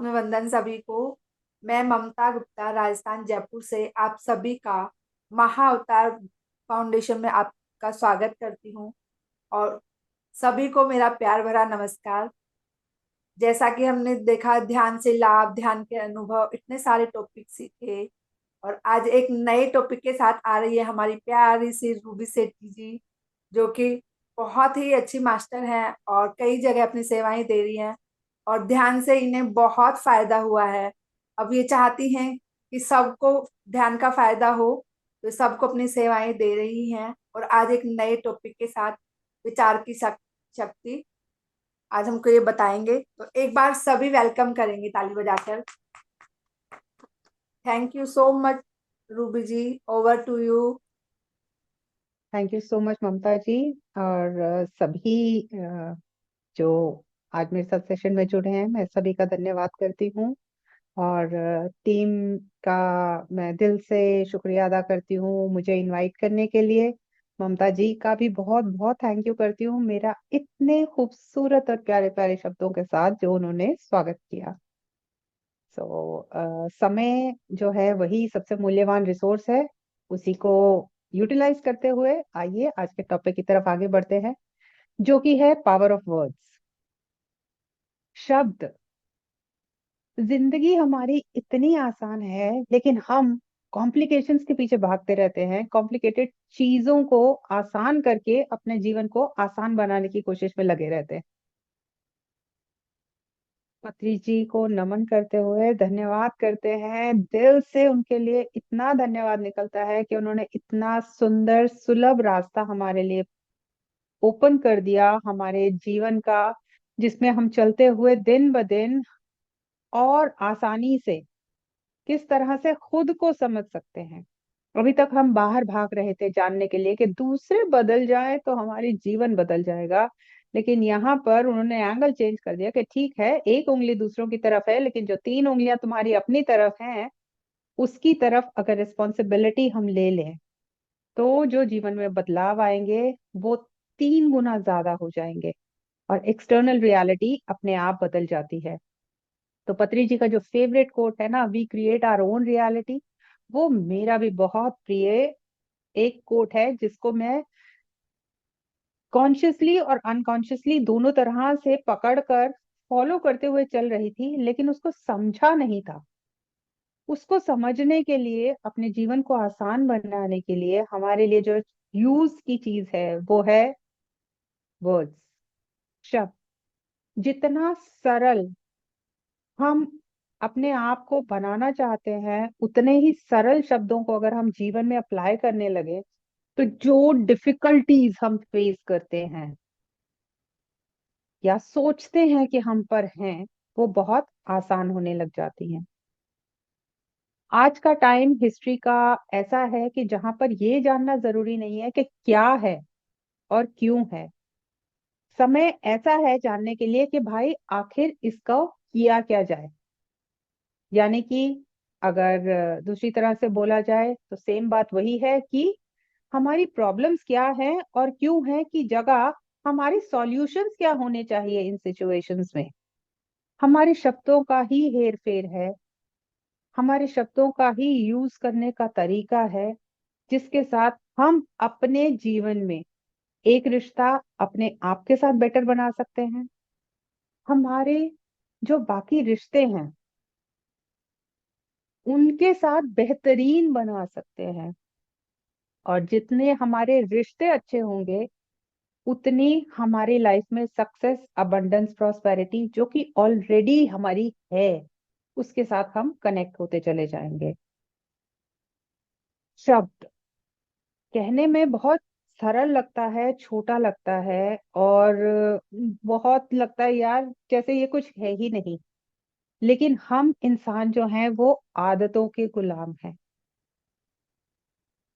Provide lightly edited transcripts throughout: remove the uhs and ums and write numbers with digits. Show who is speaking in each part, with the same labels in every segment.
Speaker 1: आत्मवंदन सभी को। मैं ममता गुप्ता राजस्थान जयपुर से आप सभी का महा अवतार फाउंडेशन में आपका स्वागत करती हूँ। और सभी को मेरा प्यार भरा नमस्कार। जैसा कि हमने देखा, ध्यान से लाभ, ध्यान के अनुभव, इतने सारे टॉपिक सीखे। और आज एक नए टॉपिक के साथ आ रही है हमारी प्यारी सी रूबी सेठी जी, जो कि बहुत ही अच्छी मास्टर हैं और कई जगह अपनी सेवाएं दे रही हैं। और ध्यान से इन्हें बहुत फायदा हुआ है। अब ये चाहती हैं कि सबको ध्यान का फायदा हो, तो सबको अपनी सेवाएं दे रही हैं। और आज एक नए टॉपिक के साथ विचार की शक्ति आज हमको ये बताएंगे। तो एक बार सभी वेलकम करेंगे ताली बजाकर। Thank you so much Ruby ji, over to you.
Speaker 2: Thank you so much Mamta ji. और सभी जो आज मेरे साथ सेशन में जुड़े हैं, मैं सभी का धन्यवाद करती हूँ। और टीम का मैं दिल से शुक्रिया अदा करती हूँ मुझे इनवाइट करने के लिए। ममता जी का भी बहुत बहुत थैंक यू करती हूँ, मेरा इतने खूबसूरत और प्यारे प्यारे शब्दों के साथ जो उन्होंने स्वागत किया। समय जो है वही सबसे मूल्यवान रिसोर्स है, उसी को यूटिलाइज करते हुए आइए आज के टॉपिक की तरफ आगे बढ़ते हैं, जो कि है पावर ऑफ वर्ड्स। शब्द। जिंदगी हमारी इतनी आसान है, लेकिन हम कॉम्प्लिकेशंस के पीछे भागते रहते हैं, कॉम्प्लिकेटेड चीजों को आसान करके अपने जीवन को आसान बनाने की कोशिश में लगे रहते हैं। पत्री जी को नमन करते हुए धन्यवाद करते हैं, दिल से उनके लिए इतना धन्यवाद निकलता है कि उन्होंने इतना सुंदर सुलभ रास्ता हमारे लिए ओपन कर दिया हमारे जीवन का, जिसमें हम चलते हुए दिन ब दिन और आसानी से किस तरह से खुद को समझ सकते हैं। अभी तक हम बाहर भाग रहे थे जानने के लिए कि दूसरे बदल जाए तो हमारी जीवन बदल जाएगा, लेकिन यहाँ पर उन्होंने एंगल चेंज कर दिया कि ठीक है, एक उंगली दूसरों की तरफ है, लेकिन जो तीन उंगलियां तुम्हारी अपनी तरफ हैं, उसकी तरफ अगर रिस्पॉन्सिबिलिटी हम ले लें तो जो जीवन में बदलाव आएंगे वो तीन गुना ज्यादा हो जाएंगे और एक्सटर्नल रियलिटी अपने आप बदल जाती है। तो पत्री जी का जो फेवरेट कोट है ना, we create our own reality, वो मेरा भी बहुत प्रिय एक कोट है, जिसको मैं कॉन्शियसली और अनकॉन्शियसली दोनों तरह से पकड़कर फॉलो करते हुए चल रही थी, लेकिन उसको समझा नहीं था। उसको समझने के लिए, अपने जीवन को आसान बनाने के लिए हमारे लिए जो यूज की चीज है वो है वर्ड्स, शब्द। जितना सरल हम अपने आप को बनाना चाहते हैं, उतने ही सरल शब्दों को अगर हम जीवन में अप्लाई करने लगे, तो जो डिफिकल्टीज हम फेस करते हैं या सोचते हैं कि हम पर हैं, वो बहुत आसान होने लग जाती हैं। आज का टाइम हिस्ट्री का ऐसा है कि जहां पर ये जानना जरूरी नहीं है कि क्या है और क्यों है। समय ऐसा है जानने के लिए कि भाई आखिर इसका किया क्या जाए। यानी कि अगर दूसरी तरह से बोला जाए तो सेम बात वही है कि हमारी प्रॉब्लम्स क्या हैं और क्यों हैं की जगह हमारे सॉल्यूशंस क्या होने चाहिए इन सिचुएशंस में। हमारे शब्दों का ही हेर फेर है, हमारे शब्दों का ही यूज करने का तरीका है, जिसके साथ हम अपने जीवन में एक रिश्ता अपने आप के साथ बेटर बना सकते हैं, हमारे जो बाकी रिश्ते हैं उनके साथ बेहतरीन बना सकते हैं। और जितने हमारे रिश्ते अच्छे होंगे, उतनी हमारी लाइफ में सक्सेस, अबंडेंस, प्रॉस्पेरिटी जो कि ऑलरेडी हमारी है, उसके साथ हम कनेक्ट होते चले जाएंगे। शब्द कहने में बहुत सरल लगता है, छोटा लगता है, और बहुत लगता है यार जैसे ये कुछ है ही नहीं, लेकिन हम इंसान जो हैं वो आदतों के गुलाम हैं।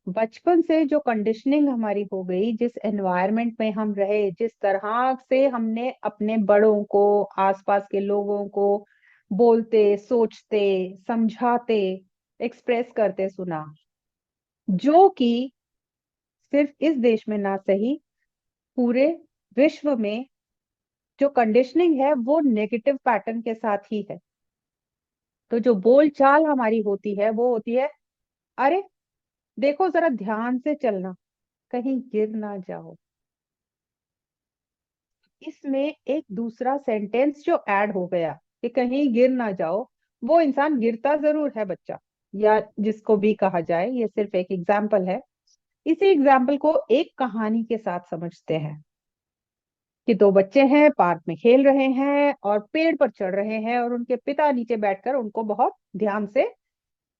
Speaker 2: बचपन से जो कंडीशनिंग हमारी हो गई, जिस एनवायरनमेंट में हम रहे, जिस तरह से हमने अपने बड़ों को, आसपास के लोगों को बोलते, सोचते, समझाते, एक्सप्रेस करते सुना, जो कि सिर्फ इस देश में ना सही पूरे विश्व में जो कंडीशनिंग है वो नेगेटिव पैटर्न के साथ ही है। तो जो बोल चाल हमारी होती है वो होती है, अरे देखो जरा ध्यान से चलना, कहीं गिर ना जाओ। इसमें एक दूसरा सेंटेंस जो ऐड हो गया कि कहीं गिर ना जाओ, वो इंसान गिरता जरूर है बच्चा, या जिसको भी कहा जाए, ये सिर्फ एक एग्जाम्पल है। इसी एग्जाम्पल को एक कहानी के साथ समझते हैं कि दो बच्चे हैं, पार्क में खेल रहे हैं और पेड़ पर चढ़ रहे हैं, और उनके पिता नीचे बैठकर उनको बहुत ध्यान से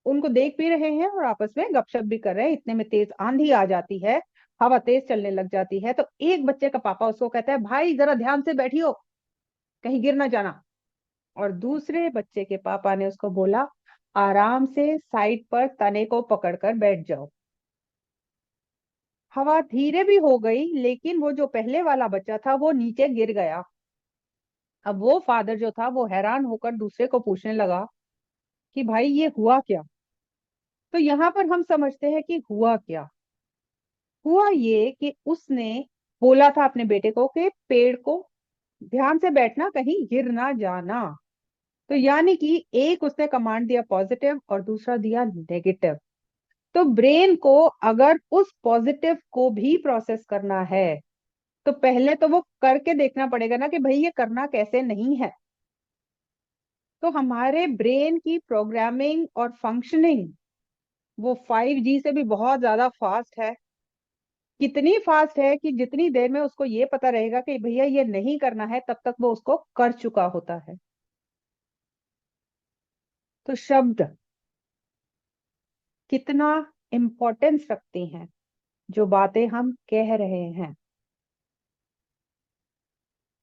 Speaker 2: उनको देख भी रहे हैं और आपस में गपशप भी कर रहे हैं। इतने में तेज आंधी आ जाती है, हवा तेज चलने लग जाती है। तो एक बच्चे का पापा उसको कहता है, भाई जरा ध्यान से बैठियो, कहीं गिर ना जाना। और दूसरे बच्चे के पापा ने उसको बोला, आराम से साइड पर तने को पकड़कर बैठ जाओ। हवा धीरे भी हो गई, लेकिन वो जो पहले वाला बच्चा था वो नीचे गिर गया। अब वो फादर जो था वो हैरान होकर दूसरे को पूछने लगा कि भाई ये हुआ क्या। तो यहाँ पर हम समझते हैं कि हुआ क्या। हुआ ये कि उसने बोला था अपने बेटे को कि पेड़ को ध्यान से बैठना, कहीं गिर ना जाना। तो यानी कि एक उसने कमांड दिया पॉजिटिव और दूसरा दिया नेगेटिव। तो ब्रेन को अगर उस पॉजिटिव को भी प्रोसेस करना है, तो पहले तो वो करके देखना पड़ेगा ना कि भाई ये करना कैसे नहीं है। तो हमारे ब्रेन की प्रोग्रामिंग और फंक्शनिंग वो 5G से भी बहुत ज्यादा फास्ट है। कितनी फास्ट है कि जितनी देर में उसको ये पता रहेगा कि भैया ये नहीं करना है, तब तक वो उसको कर चुका होता है। तो शब्द कितना इम्पोर्टेंस रखती हैं, जो बातें हम कह रहे हैं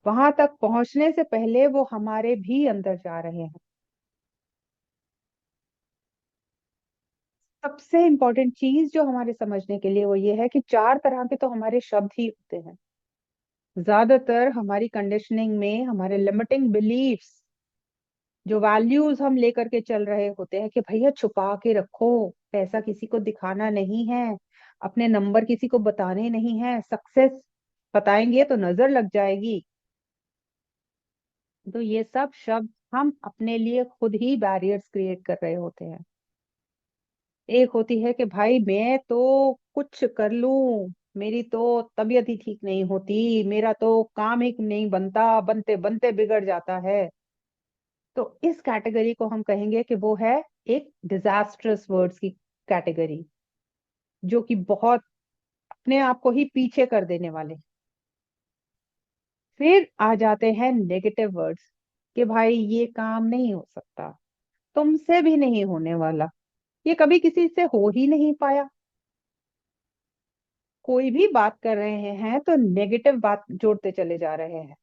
Speaker 2: वहां तक पहुंचने से पहले वो हमारे भी अंदर जा रहे हैं। सबसे इम्पोर्टेंट चीज जो हमारे समझने के लिए वो ये है कि चार तरह के तो हमारे शब्द ही होते हैं। ज्यादातर हमारी कंडीशनिंग में हमारे लिमिटिंग बिलीफ्स, जो वैल्यूज हम लेकर के चल रहे होते हैं कि भैया छुपा के रखो, पैसा किसी को दिखाना नहीं है, अपने नंबर किसी को बताने नहीं है, सक्सेस बताएंगे तो नजर लग जाएगी। तो ये सब शब्द हम अपने लिए खुद ही बैरियर्स क्रिएट कर रहे होते हैं। एक होती है कि भाई मैं तो कुछ कर लूं, मेरी तो तबीयत ही ठीक नहीं होती, मेरा तो काम ही नहीं बनता, बनते बनते बिगड़ जाता है। तो इस कैटेगरी को हम कहेंगे कि वो है एक डिजास्ट्रस वर्ड्स की कैटेगरी, जो कि बहुत अपने आप को ही पीछे कर देने वाले। फिर आ जाते हैं नेगेटिव वर्ड्स कि भाई ये काम नहीं हो सकता, तुमसे भी नहीं होने वाला, ये कभी किसी से हो ही नहीं पाया। कोई भी बात कर रहे हैं तो नेगेटिव बात जोड़ते चले जा रहे हैं।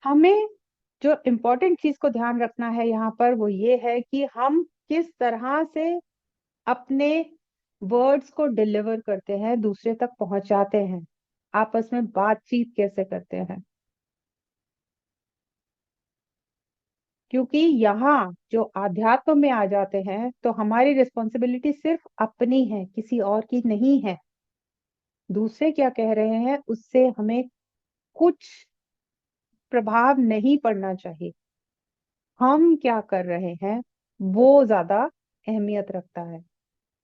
Speaker 2: हमें जो इम्पोर्टेंट चीज को ध्यान रखना है यहाँ पर वो ये है कि हम किस तरह से अपने वर्ड्स को डिलीवर करते हैं, दूसरे तक पहुंचाते हैं, आपस में बातचीत कैसे करते हैं। क्योंकि यहाँ जो आध्यात्म में आ जाते हैं तो हमारी रिस्पॉन्सिबिलिटी सिर्फ अपनी है, किसी और की नहीं है। दूसरे क्या कह रहे हैं उससे हमें कुछ प्रभाव नहीं पड़ना चाहिए। हम क्या कर रहे हैं वो ज्यादा अहमियत रखता है।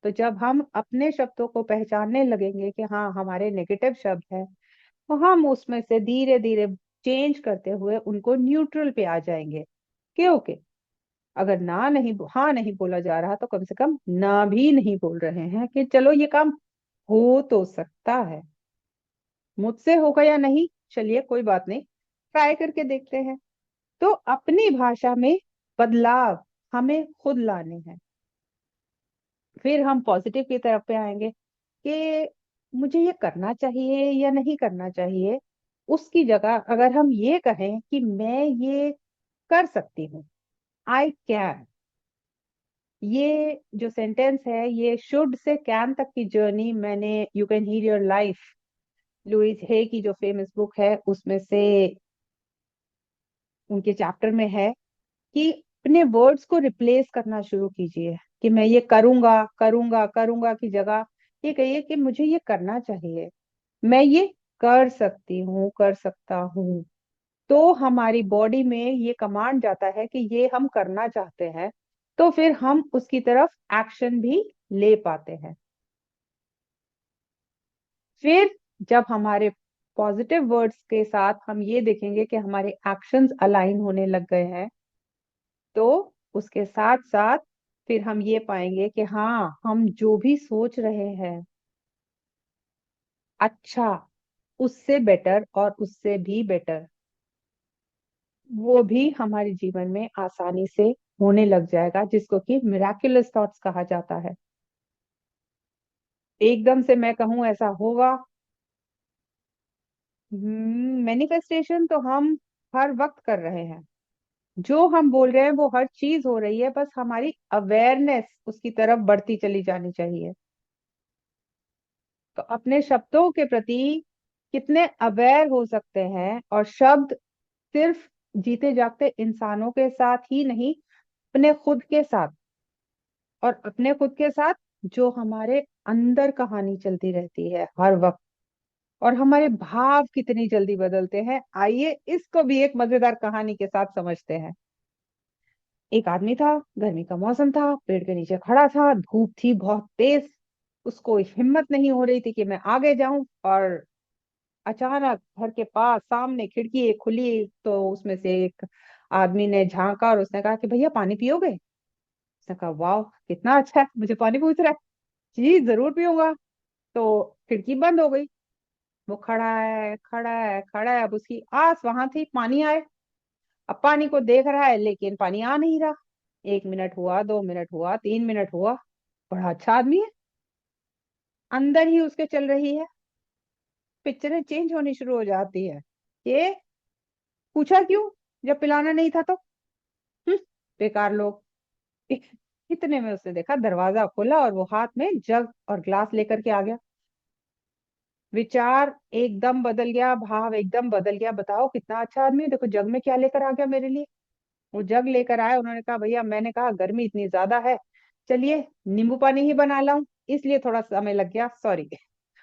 Speaker 2: तो जब हम अपने शब्दों को पहचानने लगेंगे कि हाँ हमारे नेगेटिव शब्द हैं, तो हम उसमें से धीरे धीरे चेंज करते हुए उनको न्यूट्रल पे आ जाएंगे कि ओके, अगर ना नहीं हाँ नहीं बोला जा रहा तो कम से कम ना भी नहीं बोल रहे हैं, कि चलो ये काम हो तो सकता है, मुझसे होगा या नहीं, चलिए कोई बात नहीं, ट्राई करके देखते हैं। तो अपनी भाषा में बदलाव हमें खुद लाने हैं। फिर हम पॉजिटिव की तरफ पे आएंगे कि मुझे ये करना चाहिए या नहीं करना चाहिए। उसकी जगह अगर हम ये कहें कि मैं ये कर सकती हूँ, आई कैन, ये जो सेंटेंस है ये शुड से कैन तक की जर्नी मैंने you can heal your life, Louise Hay की जो फेमस बुक है उसमें से उनके चैप्टर में है कि अपने वर्ड्स को रिप्लेस करना शुरू कीजिए, कि मैं ये करूंगा करूंगा करूंगा की जगह ये कहिए कि मुझे ये करना चाहिए, मैं ये कर सकती हूँ, कर सकता हूँ। तो हमारी बॉडी में ये कमांड जाता है कि ये हम करना चाहते हैं, तो फिर हम उसकी तरफ एक्शन भी ले पाते हैं। फिर जब हमारे पॉजिटिव वर्ड्स के साथ हम ये देखेंगे कि हमारे एक्शंस अलाइन होने लग गए हैं, तो उसके साथ साथ फिर हम ये पाएंगे कि हाँ, हम जो भी सोच रहे हैं, अच्छा, उससे बेटर और उससे भी बेटर, वो भी हमारे जीवन में आसानी से होने लग जाएगा, जिसको कि मिराकुलस थॉट्स कहा जाता है। एकदम से मैं कहूं ऐसा होगा, मैनिफेस्टेशन तो हम हर वक्त कर रहे हैं। जो हम बोल रहे हैं वो हर चीज हो रही है, बस हमारी अवेयरनेस उसकी तरफ बढ़ती चली जानी चाहिए। तो अपने शब्दों के प्रति कितने अवेयर हो सकते हैं, और शब्द सिर्फ जीते जागते इंसानों के साथ ही नहीं, अपने खुद के साथ, और अपने खुद के साथ जो हमारे अंदर कहानी चलती रहती है हर वक्त, और हमारे भाव कितनी जल्दी बदलते हैं। आइए इसको भी एक मजेदार कहानी के साथ समझते हैं। एक आदमी था, गर्मी का मौसम था, पेड़ के नीचे खड़ा था, धूप थी बहुत तेज, उसको हिम्मत नहीं हो रही थी कि मैं आगे जाऊं, और अचानक घर के पास सामने खिड़की एक खुली, तो उसमें से एक आदमी ने झांका और उसने कहा कि भैया पानी पियोगे। उसने कहा वाह, कितना अच्छा है, मुझे पानी पूछ रहा है, जी जरूर पीऊंगा। तो खिड़की बंद हो गई। वो खड़ा है, खड़ा है, खड़ा है, अब उसकी आस वहां थी पानी आए। अब पानी को देख रहा है लेकिन पानी आ नहीं रहा। 1 मिनट हुआ, 2 मिनट हुआ, 3 मिनट हुआ, बड़ा अच्छा आदमी है, अंदर ही उसके चल रही है, पिक्चरें चेंज होनी शुरू हो जाती है। ये पूछा क्यों जब पिलाना नहीं था तो? हम्म, बेकार लोग। इ- इतने में उसने देखा दरवाजा खुला और वो हाथ में जग और ग्लास लेकर के आ गया। विचार एकदम बदल गया, भाव एकदम बदल गया। बताओ कितना अच्छा आदमी है, देखो जग में क्या लेकर आ गया मेरे लिए। वो जग लेकर आए, उन्होंने कहा भैया, मैंने कहा गर्मी इतनी ज्यादा है, चलिए नींबू पानी ही बना लाऊं, इसलिए थोड़ा समय लग गया, सॉरी।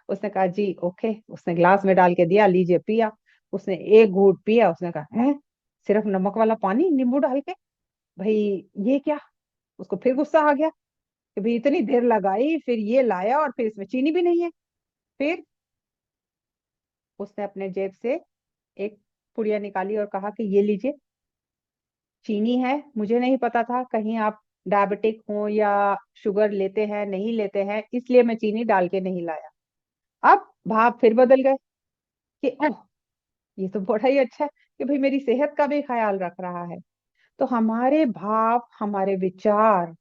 Speaker 2: उसने कहा जी ओके। उसने ग्लास में डाल के दिया, लीजिए पिया। उसने एक घूंट पिया, उसने कहा है, सिर्फ नमक वाला पानी नींबू डाल के, भाई ये क्या? उसको फिर गुस्सा आ गया कि भाई इतनी देर लगाई, फिर ये लाया और फिर इसमें चीनी भी नहीं है। फिर उसने अपने जेब से एक पुड़िया निकाली और कहा कि ये लीजिए, चीनी है, मुझे नहीं पता था कहीं आप डायबिटिक हो या शुगर लेते हैं नहीं लेते हैं, इसलिए मैं चीनी डाल के नहीं लाया। अब भाव फिर बदल गए कि ओह, ये तो बड़ा ही अच्छा है कि भाई मेरी सेहत का भी ख्याल रख रहा है। तो हमारे भाव, हमारे विचार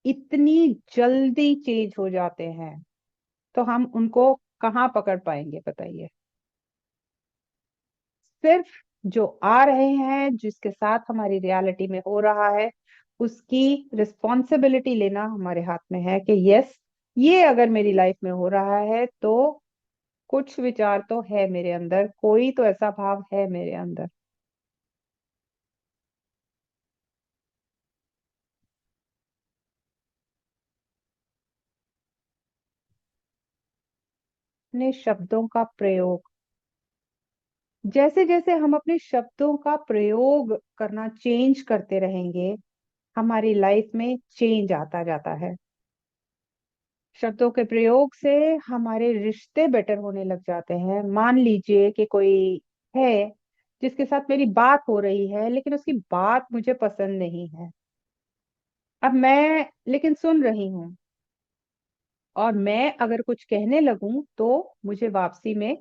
Speaker 2: इतनी जल्दी चेंज हो जाते हैं, तो हम उनको कहाँ पकड़ पाएंगे बताइए? सिर्फ जो आ रहे हैं, जिसके साथ हमारी रियलिटी में हो रहा है, उसकी रिस्पॉन्सिबिलिटी लेना हमारे हाथ में है कि यस, ये अगर मेरी लाइफ में हो रहा है तो कुछ विचार तो है मेरे अंदर, कोई तो ऐसा भाव है मेरे अंदर। अपने शब्दों का प्रयोग, जैसे जैसे हम अपने शब्दों का प्रयोग करना चेंज करते रहेंगे, हमारी लाइफ में चेंज आता जाता है। शब्दों के प्रयोग से हमारे रिश्ते बेटर होने लग जाते हैं। मान लीजिए कि कोई है जिसके साथ मेरी बात हो रही है, लेकिन उसकी बात मुझे पसंद नहीं है। अब मैं लेकिन सुन रही हूँ, और मैं अगर कुछ कहने लगूं तो मुझे वापसी में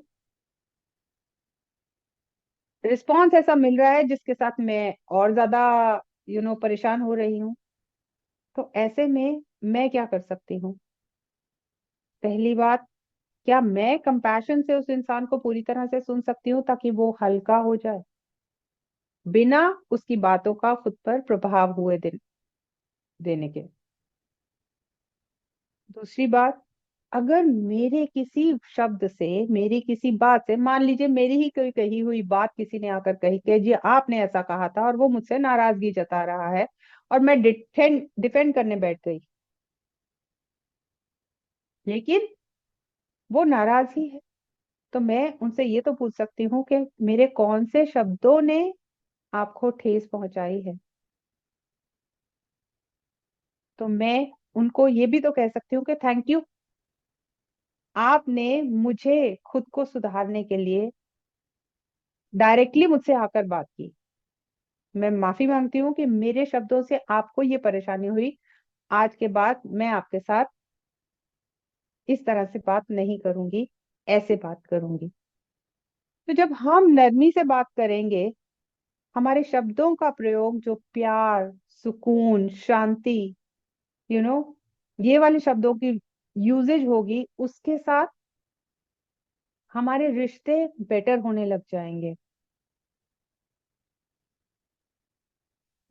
Speaker 2: रिस्पॉन्स ऐसा मिल रहा है जिसके साथ मैं और ज्यादा परेशान हो रही हूँ। तो ऐसे में मैं क्या कर सकती हूँ? पहली बात, क्या मैं कंपैशन से उस इंसान को पूरी तरह से सुन सकती हूँ ताकि वो हल्का हो जाए, बिना उसकी बातों का खुद पर प्रभाव हुए देने के? दूसरी बात, अगर मेरे किसी शब्द से, मेरी किसी बात से, मान लीजिए मेरी ही कोई कही हुई बात किसी ने आकर कही कि जी आपने ऐसा कहा था, और वो मुझसे नाराजगी जता रहा है, और मैं डिफेंड डिफेंड करने बैठ गई, लेकिन वो नाराज ही है, तो मैं उनसे ये तो पूछ सकती हूँ कि मेरे कौन से शब्दों ने आपको ठेस पहुंचाई है। तो मैं उनको ये भी तो कह सकती हूँ कि थैंक यू, आपने मुझे खुद को सुधारने के लिए डायरेक्टली मुझसे आकर बात की। मैं माफी मांगती हूँ कि मेरे शब्दों से आपको ये परेशानी हुई। आज के बाद मैं आपके साथ इस तरह से बात नहीं करूंगी, ऐसे बात करूंगी। तो जब हम नरमी से बात करेंगे, हमारे शब्दों का प्रयोग जो प्यार, सुकून, शांति, यू नो ये वाले शब्दों की यूजेज होगी, उसके साथ हमारे रिश्ते बेटर होने लग जाएंगे।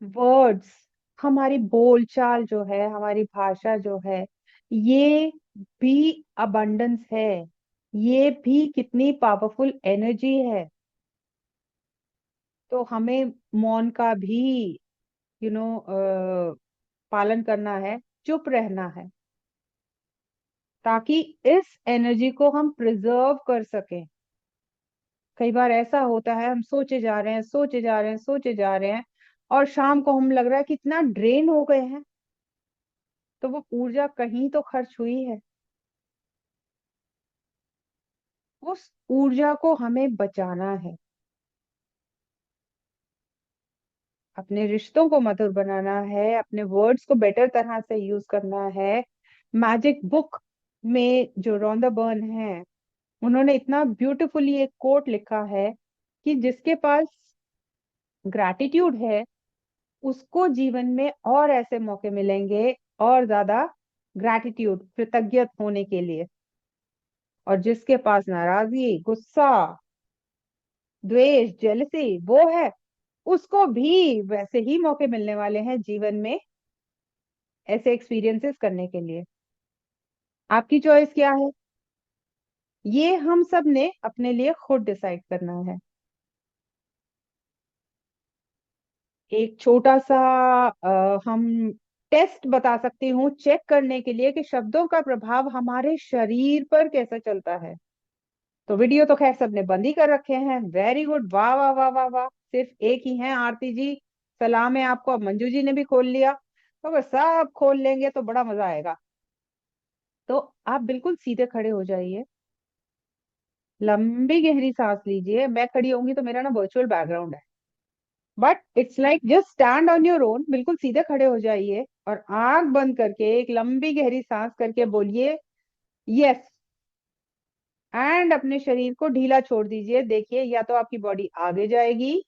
Speaker 2: वर्ड्स, हमारी बोलचाल जो है, हमारी भाषा जो है, ये भी अबंडेंस है। ये भी कितनी पावरफुल एनर्जी है। तो हमें मौन का भी यू नो पालन करना है, चुप रहना है, ताकि इस एनर्जी को हम प्रिजर्व कर सकें। कई बार ऐसा होता है, हम सोचे जा रहे हैं, सोचे जा रहे हैं, सोचे जा रहे हैं, और शाम को हम लग रहा है कि इतना ड्रेन हो गए हैं, तो वो ऊर्जा कहीं तो खर्च हुई है। उस ऊर्जा को हमें बचाना है, अपने रिश्तों को मधुर बनाना है, अपने वर्ड्स को बेटर तरह से यूज करना है। मैजिक बुक में जो रोंदा बर्न है, उन्होंने इतना ब्यूटीफुली एक कोट लिखा है कि जिसके पास ग्रैटिट्यूड है, उसको जीवन में और ऐसे मौके मिलेंगे, और ज्यादा ग्रैटिट्यूड, कृतज्ञ होने के लिए। और जिसके पास नाराजगी, गुस्सा, द्वेष, जेलसी वो है, उसको भी वैसे ही मौके मिलने वाले हैं जीवन में, ऐसे एक्सपीरियंसेस करने के लिए। आपकी चॉइस क्या है, ये हम सब ने अपने लिए खुद डिसाइड करना है। एक छोटा सा हम टेस्ट बता सकती हूँ चेक करने के लिए कि शब्दों का प्रभाव हमारे शरीर पर कैसा चलता है। तो वीडियो तो खैर सबने बंद ही कर रखे हैं, वेरी गुड, वाह वाह वाह वाह वाह। सिर्फ एक ही है, आरती जी, सलाम है आपको। अब मंजू जी ने भी खोल लिया, तो अगर सब खोल लेंगे तो बड़ा मजा आएगा। तो आप बिल्कुल सीधे खड़े हो जाइए, लंबी गहरी सांस लीजिए। मैं खड़ी होंगी तो मेरा ना वर्चुअल बैकग्राउंड है, but it's like just stand on your own. बिल्कुल सीधे खड़े हो जाइए और आंख बंद करके एक लंबी गहरी सांस करके बोलिए यस, एंड अपने शरीर को ढीला छोड़ दीजिए। देखिए, या तो आपकी बॉडी आगे जाएगी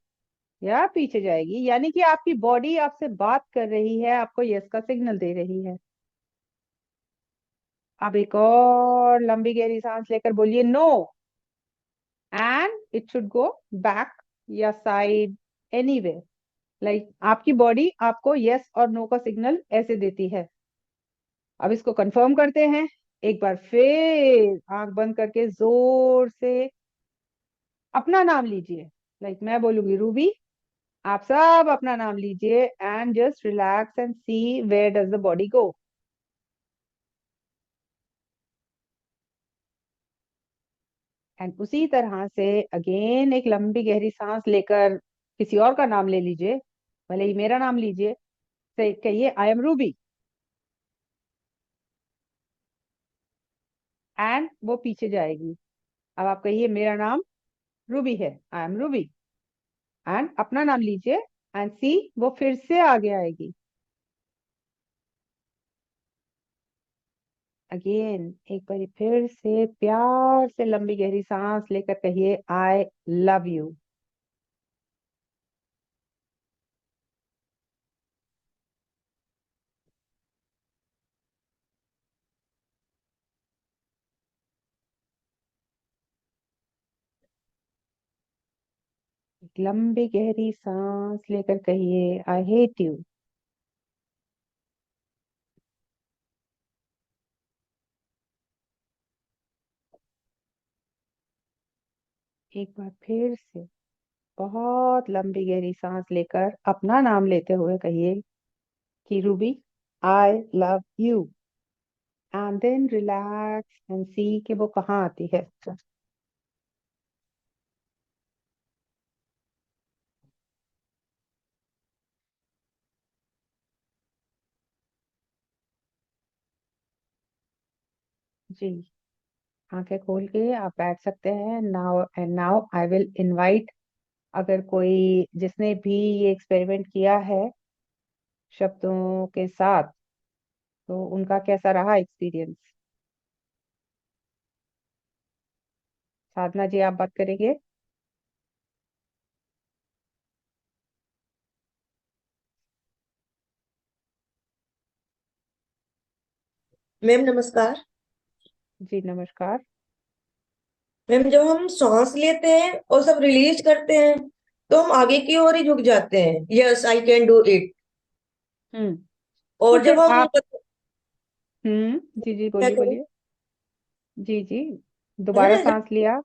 Speaker 2: या पीछे जाएगी, यानी कि आपकी बॉडी आपसे बात कर रही है, आपको यस का सिग्नल दे रही है। अब एक और लंबी गहरी सांस लेकर बोलिए no, and it should go back या साइड, एनीवे। लाइक आपकी बॉडी आपको यस और नो का सिग्नल ऐसे देती है। अब इसको कंफर्म करते हैं, एक बार फिर आंख बंद करके जोर से अपना नाम लीजिए। लाइक मैं बोलूंगी रूबी, आप सब अपना नाम लीजिए, and just relax and see where does the body go. And उसी तरह से अगेन एक लंबी गहरी सांस लेकर किसी और का नाम ले लीजिए, भले ही मेरा नाम लीजिए। से कहिए आई एम रूबी, एंड वो पीछे जाएगी। अब आप कहिए मेरा नाम रूबी है, आई एम रूबी, एंड अपना नाम लीजिए, एंड सी वो फिर से आगे आएगी। अगेन एक बार फिर से प्यार से लंबी गहरी सांस लेकर कहिए आई लव यू। लंबी गहरी सांस लेकर कहिए आई हेट यू। एक बार फिर से बहुत लंबी गहरी सांस लेकर अपना नाम लेते हुए कहिए कि Ruby I love you, and then relax and see कि वो कहाँ आती है। जी, आंखें खोल के आप बैठ सकते हैं now. And now I will invite, अगर कोई जिसने भी ये एक्सपेरिमेंट किया है शब्दों के साथ, तो उनका कैसा रहा एक्सपीरियंस। साधना जी, आप बात करेंगे।
Speaker 3: मैम नमस्कार।
Speaker 2: जी नमस्कार।
Speaker 3: मैम जब हम सांस लेते हैं और सब रिलीज करते हैं तो हम आगे की ओर ही झुक जाते हैं, yes I can do it.
Speaker 2: Hmm. तो
Speaker 3: और
Speaker 2: फिर
Speaker 3: जब हम
Speaker 2: आप, जी जी,
Speaker 3: क्या
Speaker 2: बोलिए
Speaker 3: करें,
Speaker 2: बोलिए। जी जी,
Speaker 3: है
Speaker 2: दोबारा
Speaker 3: ना,
Speaker 2: सांस लिया।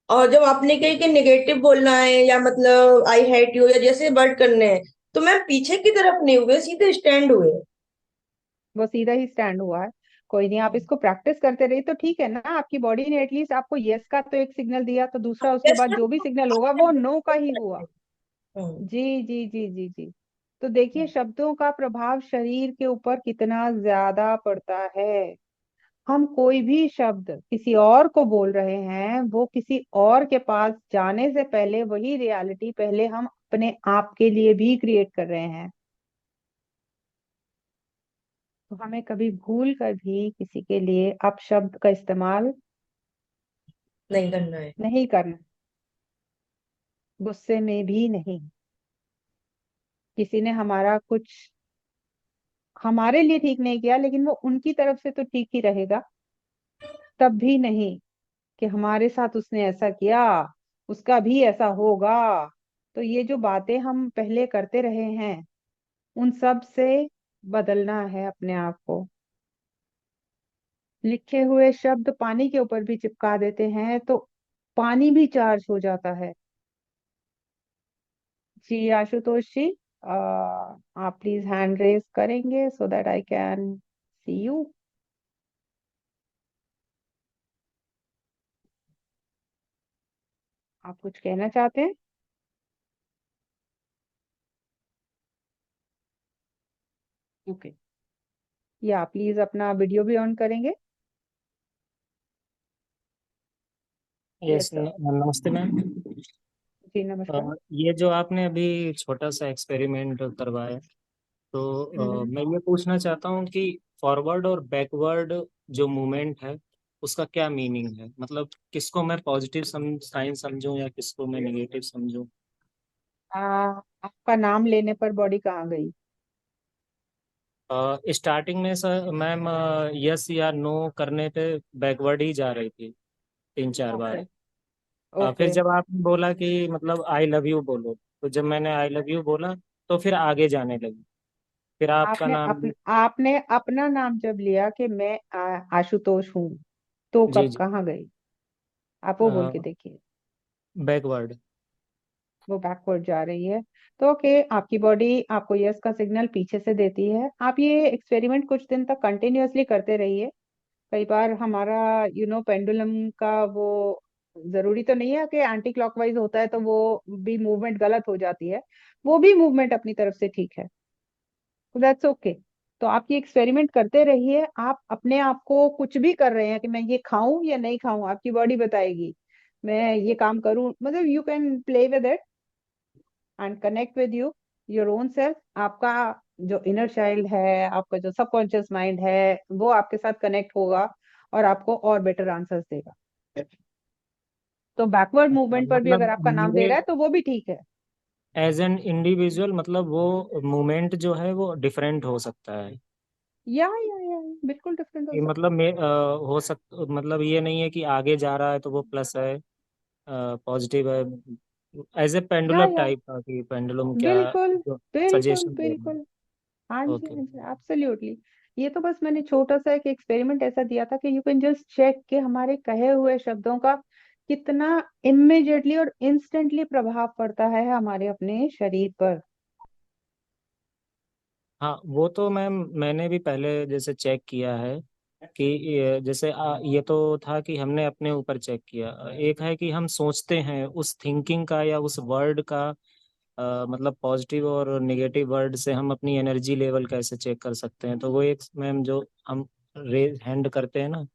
Speaker 3: और जब आपने कही कि नेगेटिव बोलना है या मतलब आई हेट यू या जैसे वर्ड करने हैं, तो मैम पीछे की तरफ नहीं हुए, सीधे स्टैंड हुए।
Speaker 2: वो सीधा ही स्टैंड हुआ है। कोई नहीं, आप इसको प्रैक्टिस करते रहिए तो ठीक है ना। आपकी बॉडी ने एटलीस्ट आपको यस का तो एक सिग्नल दिया, तो दूसरा उसके
Speaker 3: यस
Speaker 2: बाद जो भी सिग्नल होगा वो नो का ही हुआ।
Speaker 3: हम्म,
Speaker 2: जी जी जी जी जी। तो देखिए शब्दों का प्रभाव शरीर के ऊपर कितना ज्यादा पड़ता है। हम कोई भी शब्द किसी और को बोल रहे हैं, वो किसी और के पास जाने से पहले वही रियलिटी पहले हम अपने आप के लिए भी क्रिएट कर रहे हैं। तो हमें कभी भूल कर भी किसी के लिए अपशब्द का इस्तेमाल
Speaker 3: नहीं करना है।
Speaker 2: नहीं करना। गुस्से में भी नहीं। किसी ने हमारा कुछ हमारे लिए ठीक नहीं किया, लेकिन वो उनकी तरफ से तो ठीक ही रहेगा, तब भी नहीं कि हमारे साथ उसने ऐसा किया, उसका भी ऐसा होगा। तो ये जो बातें हम पहले करते रहे हैं, उन सब से बदलना है अपने आप को। लिखे हुए शब्द पानी के ऊपर भी चिपका देते हैं तो पानी भी चार्ज हो जाता है। जी आशुतोष जी, आप प्लीज हैंड रेज करेंगे so that I can see you. आप कुछ कहना चाहते हैं। ओके, या प्लीज अपना वीडियो भी ऑन करेंगे।
Speaker 4: Yes,
Speaker 2: yes sir.
Speaker 4: नमस्ते मैम।
Speaker 2: जी नमस्कार।
Speaker 4: ये जो आपने अभी छोटा सा एक्सपेरिमेंट करवाया, तो
Speaker 2: हम्म।
Speaker 4: मैं ये पूछना चाहता हूँ कि फॉरवर्ड और बैकवर्ड जो मूवमेंट है उसका क्या मीनिंग है, मतलब किसको मैं पॉजिटिव साइन समझूं या किसको मैं नेगेटिव समझूं।
Speaker 2: आपका नाम लेने पर बॉडी कहाँ गई।
Speaker 4: स्टार्टिंग में सर मैम यस या नो करने पे बैकवर्ड ही जा रही थी 3-4 बार।
Speaker 2: ओके
Speaker 4: फिर
Speaker 2: ओके।
Speaker 4: जब आपने बोला कि मतलब आई लव यू बोलो, तो जब मैंने आई लव यू बोला तो फिर आगे जाने लगी, फिर आपका नाम।
Speaker 2: आपने अपना नाम जब लिया कि मैं आशुतोष हूँ, तो
Speaker 4: जी
Speaker 2: कब
Speaker 4: जी।
Speaker 2: कहाँ गई। आप वो बोल के देखिए।
Speaker 4: बैकवर्ड।
Speaker 2: वो बैकवर्ड जा रही है। तो ओके, आपकी बॉडी आपको यस का सिग्नल पीछे से देती है। आप ये एक्सपेरिमेंट कुछ दिन तक कंटिन्यूअसली करते रहिए। कई बार हमारा पेंडुलम का वो जरूरी तो नहीं है कि एंटी क्लॉकवाइज होता है तो वो भी मूवमेंट गलत हो जाती है। वो भी मूवमेंट अपनी तरफ से ठीक है। तो दैट्स ओके। तो आप ये एक्सपेरिमेंट करते रहिए। आप अपने आप को कुछ भी कर रहे हैं कि मैं ये खाऊं या नहीं खाऊं, आपकी बॉडी बताएगी। मैं ये काम करूं, मतलब you can play with it and connect with your own self. आपका जो इनर चाइल्ड है, आपका जो सबकॉन्शियस माइंड है, वो आपके साथ कनेक्ट होगा और आपको और बेटर आंसर्स देगा। तो बैकवर्ड मूवमेंट पर भी अगर
Speaker 4: मतलब
Speaker 2: आपका नाम दे
Speaker 4: मेरे
Speaker 2: रहा है तो वो भी ठीक है।
Speaker 4: एज एन इंडिविजुअल मतलब वो मूवमेंट जो है वो डिफरेंट हो सकता है।
Speaker 2: या बिल्कुल डिफरेंट हो
Speaker 4: कि
Speaker 2: सकता
Speaker 4: मतलब
Speaker 2: है।
Speaker 4: हो सक मतलब ये नहीं है कि आगे जा रहा है तो वो प्लस है, पॉजिटिव है। एज ए पेंडुलम
Speaker 2: या
Speaker 4: टाइप का, कि पेंडुलम क्या
Speaker 2: बिल्कुल
Speaker 4: जो
Speaker 2: बिल्कुल
Speaker 4: सजेशन दे रहा
Speaker 2: बिल्कुल। हाँ
Speaker 4: है।
Speaker 2: जी
Speaker 4: ओके।
Speaker 2: हाँ जी, एब्सोल्युटली। ये तो बस मैंने छोटा सा एक एक्सपेरिमेंट ऐसा दिया था कि यू कैन जस्ट चेक कि हमारे कहे हुए शब्दों का कितना इमिडिएटली और इंस्टेंटली प्रभाव पड़ता है हमारे अपने शरीर पर।
Speaker 4: हाँ, वो तो मैम मैंने भी पहले जैसे चेक किया है कि जैसे ये तो था कि हमने अपने ऊपर चेक किया। एक है कि हम सोचते हैं उस थिंकिंग का या उस वर्ड का, मतलब पॉजिटिव और नेगेटिव वर्ड से हम अपनी एनर्जी लेवल कैसे चेक कर सकते हैं। तो वो एक मैम जो हम रेज हैंड करते हैं ना,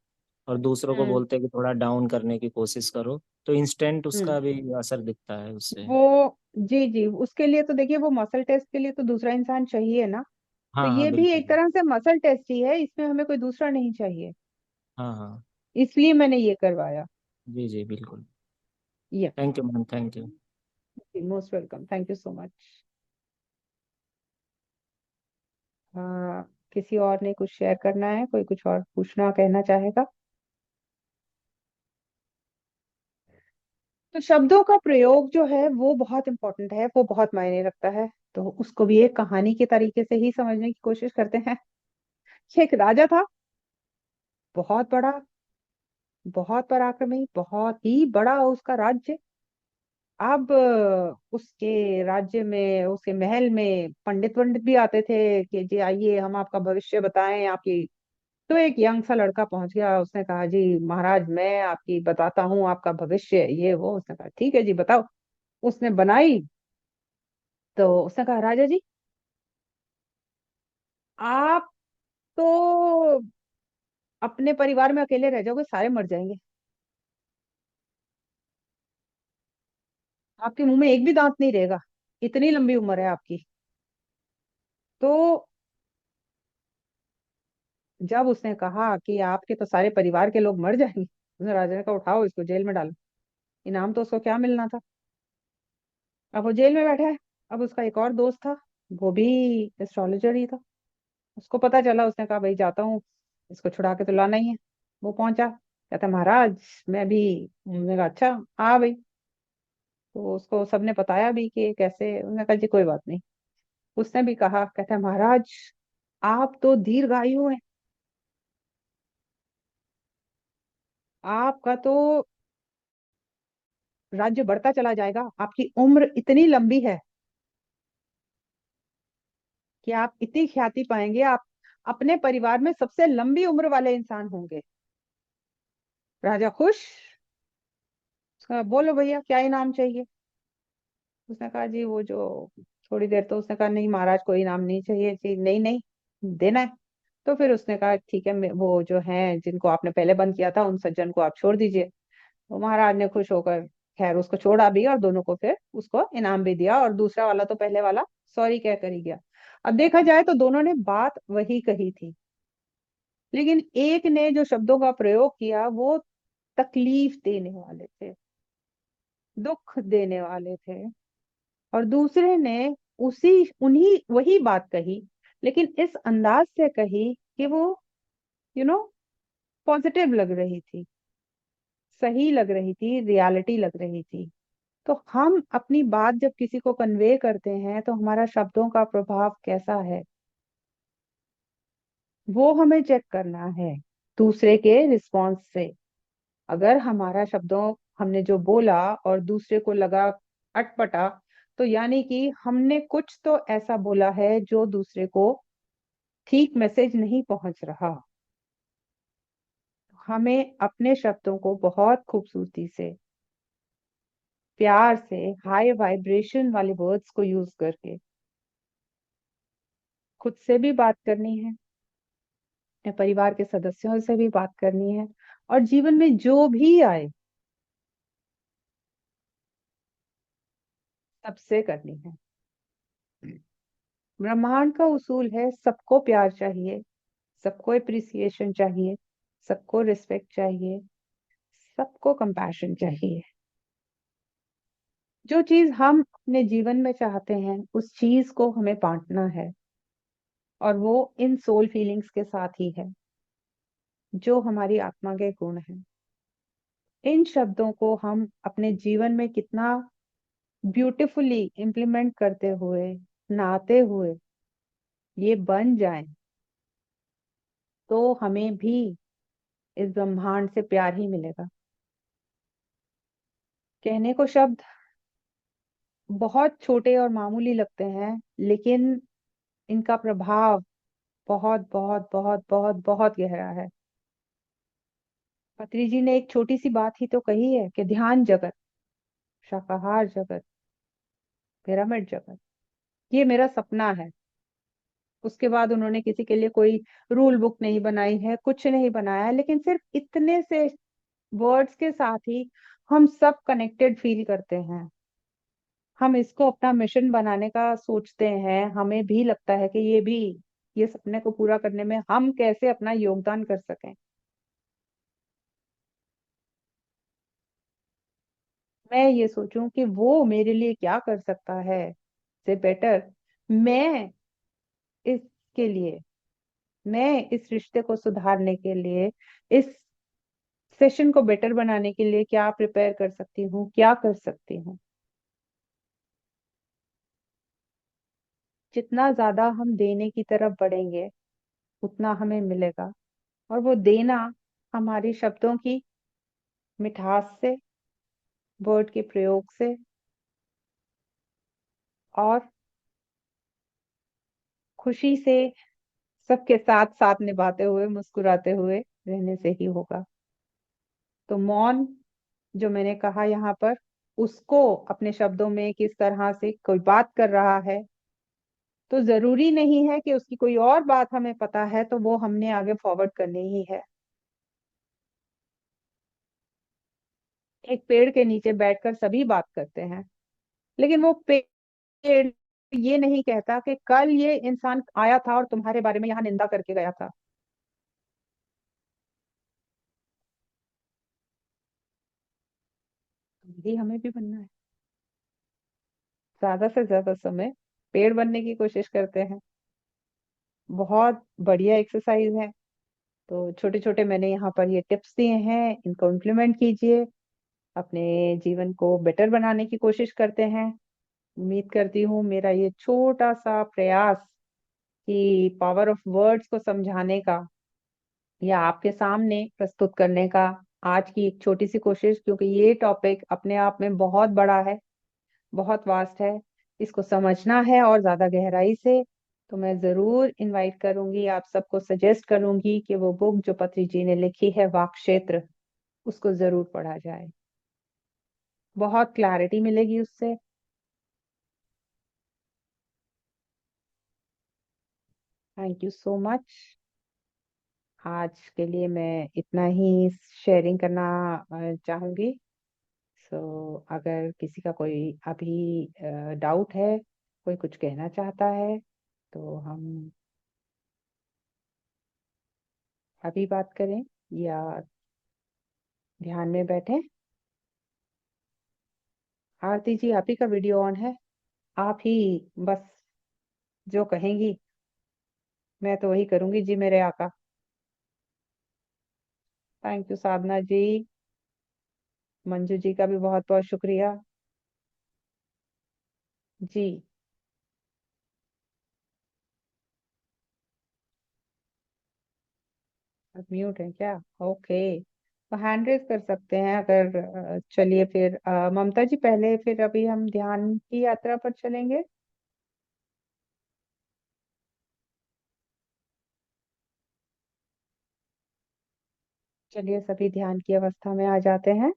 Speaker 4: और दूसरों को
Speaker 2: हम्म।
Speaker 4: बोलते हैं कि थोड़ा डाउन करने की कोशिश करो, तो इंस्टेंट
Speaker 2: हम्म।
Speaker 4: उसका भी असर दिखता है उससे।
Speaker 2: वो जी जी, उसके लिए तो देखिए, वो मसल टेस्ट के लिए तो दूसरा इंसान चाहिए ना। तो
Speaker 4: हाँ हाँ
Speaker 2: ये भी एक
Speaker 4: बिल्कुल।
Speaker 2: तरह से मसल टेस्ट ही है, इसमें हमें कोई दूसरा नहीं चाहिए।
Speaker 4: हाँ हाँ।
Speaker 2: इसलिए मैंने ये करवाया।
Speaker 4: जी जी बिल्कुल।
Speaker 2: ये
Speaker 4: thank you ma'am, thank you.
Speaker 2: Most welcome, thank you so much. किसी और ने कुछ शेयर करना है? कोई कुछ और पूछना कहना चाहेगा? तो शब्दों का प्रयोग जो है वो बहुत इंपॉर्टेंट है, वो बहुत मायने रखता है। तो उसको भी एक कहानी के तरीके से ही समझने की कोशिश करते हैं। एक राजा था, बहुत बड़ा, बहुत पराक्रमी, बहुत ही बड़ा उसका राज्य। अब उसके राज्य में, उसके महल में पंडित पंडित भी आते थे कि जी आइए हम आपका भविष्य बताएं आपकी। तो एक यंग सा लड़का पहुंच गया, उसने कहा जी महाराज मैं आपकी बताता हूँ आपका भविष्य ये वो। उसने कहा ठीक है जी बताओ। उसने बनाई। तो उसने कहा राजा जी, आप तो अपने परिवार में अकेले रह जाओगे, सारे मर जाएंगे, आपके मुंह में एक भी दांत नहीं रहेगा, इतनी लंबी उम्र है आपकी। तो जब उसने कहा कि आपके तो सारे परिवार के लोग मर जाएंगे, उसने राजा ने कहा उठाओ इसको जेल में डालो। इनाम तो उसको क्या मिलना था। अब वो जेल में बैठा है। अब उसका एक और दोस्त था, वो भी एस्ट्रोलॉजर ही था। उसको पता चला, उसने कहा भाई जाता हूँ, इसको छुड़ा के तो लाना ही है। वो पहुंचा, कहता महाराज मैं भी। उन्होंने कहा अच्छा, हाँ भाई। तो उसको सबने बताया भी कि कैसे। उन्होंने कहा जी कोई बात नहीं। उसने भी कहा, कहता महाराज आप तो दीर्घायु हैं, आपका तो राज्य बढ़ता चला जाएगा, आपकी उम्र इतनी लंबी है कि आप इतनी ख्याति पाएंगे, आप अपने परिवार में सबसे लंबी उम्र वाले इंसान होंगे। राजा खुश। उसका बोलो भैया क्या इनाम चाहिए। उसने कहा जी वो जो, थोड़ी देर तो उसने कहा नहीं महाराज कोई इनाम नहीं चाहिए जी, नहीं नहीं देना है। तो फिर उसने कहा ठीक है, वो जो हैं जिनको आपने पहले बंद किया था उन सज्जन को आप छोड़ दीजिए। तो महाराज ने खुश होकर खैर उसको छोड़ा भी, और दोनों को फिर उसको इनाम भी दिया, और दूसरा वाला तो पहले वाला सॉरी कह कर ही गया। अब देखा जाए तो दोनों ने बात वही कही थी, लेकिन एक ने जो शब्दों का प्रयोग किया वो तकलीफ देने वाले थे, दुख देने वाले थे। और दूसरे ने उसी उन्हीं वही बात कही, लेकिन इस अंदाज से कही कि वो यू नो पॉजिटिव लग रही थी, सही लग रही थी, रियलिटी लग रही थी। तो हम अपनी बात जब किसी को कन्वे करते हैं तो हमारा शब्दों का प्रभाव कैसा है, वो हमें चेक करना है दूसरे के रिस्पॉन्स से। अगर हमारा शब्दों, हमने जो बोला और दूसरे को लगा अटपटा, तो यानी कि हमने कुछ तो ऐसा बोला है जो दूसरे को ठीक मैसेज नहीं पहुंच रहा। हमें अपने शब्दों को बहुत खूबसूरती से, प्यार से, हाई वाइब्रेशन वाले वर्ड्स को यूज करके खुद से भी बात करनी है, अपने परिवार के सदस्यों से भी बात करनी है, और जीवन में जो भी आए सबसे करनी है। ब्रह्मांड का उसूल है सबको प्यार चाहिए, सबको अप्रिसिएशन चाहिए, सबको रिस्पेक्ट चाहिए, सबको कंपैशन चाहिए। जो चीज हम अपने जीवन में चाहते हैं उस चीज को हमें बांटना है, और वो इन सोल फीलिंग्स के साथ ही है जो हमारी आत्मा के गुण हैं। इन शब्दों को हम अपने जीवन में कितना ब्यूटीफुली इम्प्लीमेंट करते हुए, नाते हुए ये बन जाएं, तो हमें भी इस ब्रह्मांड से प्यार ही मिलेगा। कहने को शब्द बहुत छोटे और मामूली लगते हैं, लेकिन इनका प्रभाव बहुत बहुत बहुत बहुत बहुत गहरा है। पत्री जी ने एक छोटी सी बात ही तो कही है कि ध्यान जगत, शाकाहार जगत, पिरामिड जगत, ये मेरा सपना है। उसके बाद उन्होंने किसी के लिए कोई रूल बुक नहीं बनाई है, कुछ नहीं बनाया है, लेकिन सिर्फ इतने से वर्ड्स के साथ ही हम सब कनेक्टेड फील करते हैं। हम इसको अपना मिशन बनाने का सोचते हैं, हमें भी लगता है कि ये सपने को पूरा करने में हम कैसे अपना योगदान कर सकें। मैं ये सोचूं कि वो मेरे लिए क्या कर सकता है, से बेटर मैं इसके लिए, मैं इस रिश्ते को सुधारने के लिए, इस सेशन को बेटर बनाने के लिए क्या प्रिपेयर कर सकती हूँ, क्या कर सकती हूँ। जितना ज्यादा हम देने की तरफ बढ़ेंगे उतना हमें मिलेगा। और वो देना हमारी शब्दों की मिठास से, वर्ड के प्रयोग से, और खुशी से, सबके साथ साथ निभाते हुए, मुस्कुराते हुए रहने से ही होगा। तो मौन जो मैंने कहा यहाँ पर, उसको अपने शब्दों में किस तरह से कोई बात कर रहा है, तो जरूरी नहीं है कि उसकी कोई और बात हमें पता है तो वो हमने आगे फॉरवर्ड करनी ही है। एक पेड़ के नीचे बैठकर सभी बात करते हैं, लेकिन वो पेड़ ये नहीं कहता कि कल ये इंसान आया था और तुम्हारे बारे में यहाँ निंदा करके गया था। यही हमें भी बनना है। ज्यादा से ज्यादा समय पेड़ बनने की कोशिश करते हैं। बहुत बढ़िया एक्सरसाइज है। तो छोटे छोटे मैंने यहाँ पर ये टिप्स दिए हैं, इनको इम्प्लीमेंट कीजिए, अपने जीवन को बेटर बनाने की कोशिश करते हैं। उम्मीद करती हूँ मेरा ये छोटा सा प्रयास कि पावर ऑफ वर्ड्स को समझाने का या आपके सामने प्रस्तुत करने का, आज की एक छोटी सी कोशिश, क्योंकि ये टॉपिक अपने आप में बहुत बड़ा है, बहुत वास्ट है, इसको समझना है और ज्यादा गहराई से, तो मैं जरूर इनवाइट करूंगी, आप सबको सजेस्ट करूंगी कि वो बुक जो पत्री जी ने लिखी है वाक क्षेत्र, उसको जरूर पढ़ा जाए। बहुत क्लैरिटी मिलेगी उससे। Thank you so much. आज के लिए मैं इतना ही शेयरिंग करना चाहूंगी। सो अगर किसी का कोई अभी डाउट है, कोई कुछ कहना चाहता है, तो हम अभी बात करें या ध्यान में बैठे। आरती जी, आप ही का वीडियो ऑन है, आप ही बस जो कहेंगी मैं तो वही करूंगी जी, मेरे आका। थैंक यू साधना जी। मंजू जी का भी बहुत बहुत शुक्रिया जी। आप म्यूट है क्या? ओके, तो हैंड रेज कर सकते हैं अगर चलिए फिर ममता जी पहले, फिर अभी हम ध्यान की यात्रा पर चलेंगे। चलिए सभी ध्यान की अवस्था में आ जाते हैं।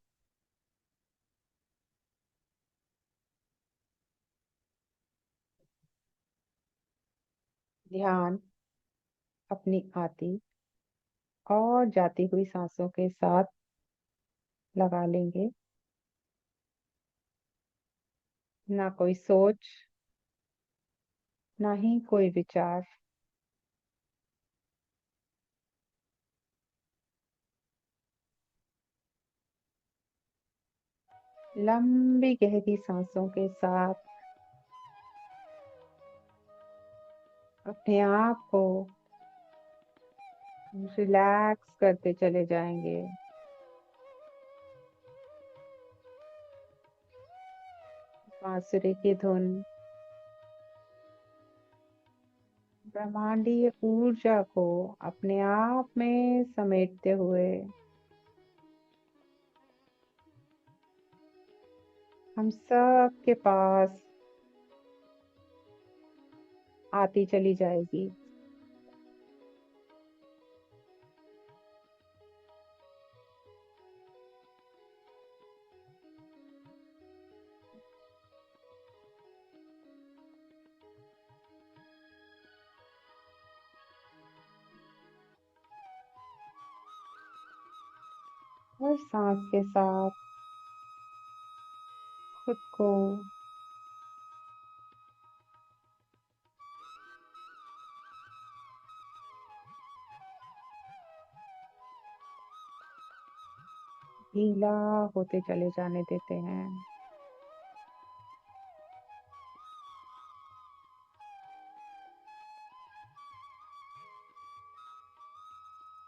Speaker 2: ध्यान अपनी आती और जाती हुई सांसों के साथ लगा लेंगे। ना कोई सोच, ना ही कोई विचार। लंबी गहरी सांसों के साथ अपने आप को रिलैक्स करते चले जाएंगे। बांसुरी की धुन ब्रह्मांडीय ऊर्जा को अपने आप में समेटते हुए हम सब के पास आती चली जाएगी। हर सांस के साथ खुद को ढीला होते चले जाने देते हैं।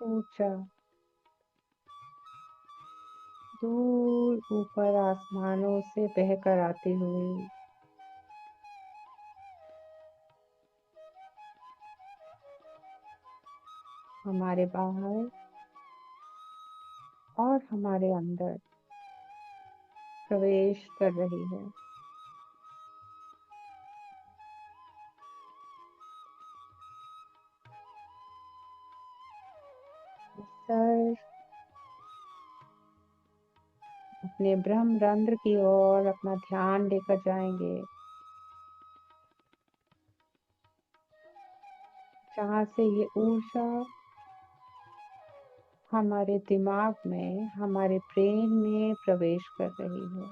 Speaker 2: ऊर्जा दूर ऊपर आसमानों से बहकर आती हुई हमारे बाहर और हमारे अंदर प्रवेश कर रही है। सर अपने ब्रह्म रंध्र की ओर अपना ध्यान लेकर जाएंगे, जहाँ से ये ऊर्जा हमारे दिमाग में, हमारे ब्रेन में प्रवेश कर रही है।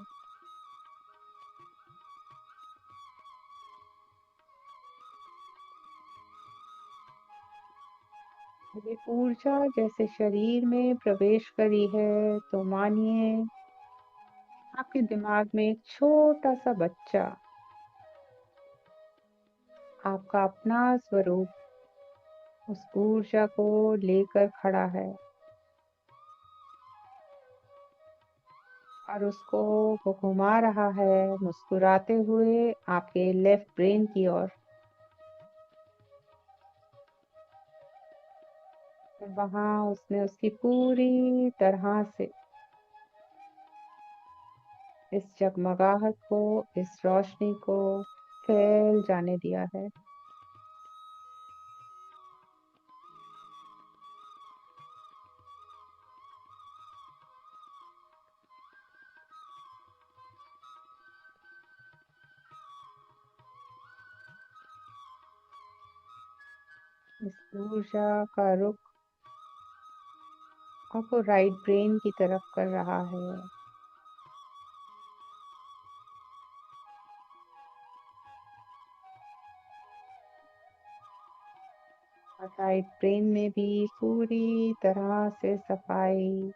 Speaker 2: ये ऊर्जा जैसे शरीर में प्रवेश करी है, तो मानिए आपके दिमाग में एक छोटा सा बच्चा, आपका अपना स्वरूप उस ऊर्जा को लेकर खड़ा है और उसको वो घुमा रहा है मुस्कुराते हुए आपके लेफ्ट ब्रेन की ओर। वहां उसने उसकी पूरी तरह से इस जगमगाहट को, इस रोशनी को फैल जाने दिया है। इस ऊर्जा का रुख आपको राइट ब्रेन की तरफ कर रहा है। और राइट ब्रेन में भी पूरी तरह से सफाई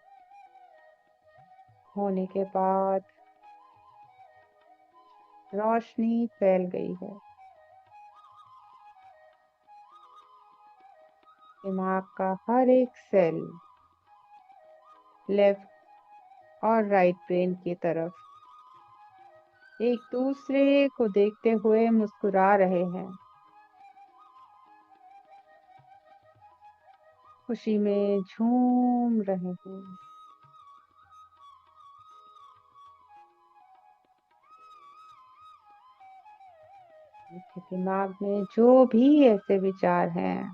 Speaker 2: होने के बाद रोशनी फैल गई है। दिमाग का हर एक सेल लेफ्ट और राइट ब्रेन की तरफ एक दूसरे को देखते हुए मुस्कुरा रहे हैं, खुशी में झूम रहे हैं। आपके दिमाग में जो भी ऐसे विचार हैं,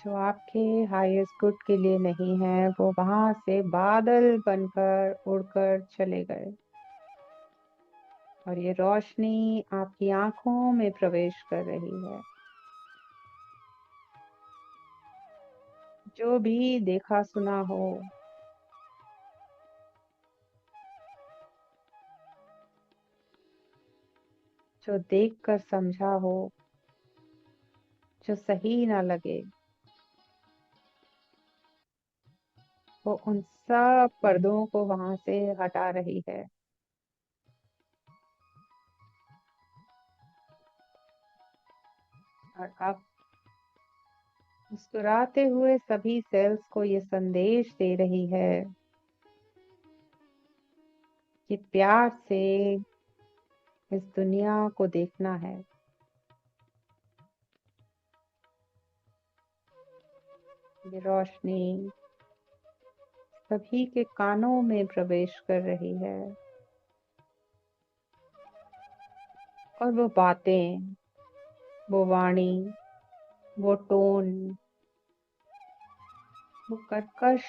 Speaker 2: जो आपके हाईएस्ट गुड के लिए नहीं है, वो वहां से बादल बनकर उड़कर चले गए और ये रोशनी आपकी आंखों में प्रवेश कर रही है। जो भी देखा सुना हो, जो देखकर समझा हो, जो सही ना लगे, वो उन सब पर्दों को वहां से हटा रही है। और अब मुस्कुराते हुए सभी सेल्स को ये संदेश दे रही है कि प्यार से इस दुनिया को देखना है। ये रोशनी सभी के कानों में प्रवेश कर रही है और वो बातें, वो वाणी, वो टोन, वो कर्कश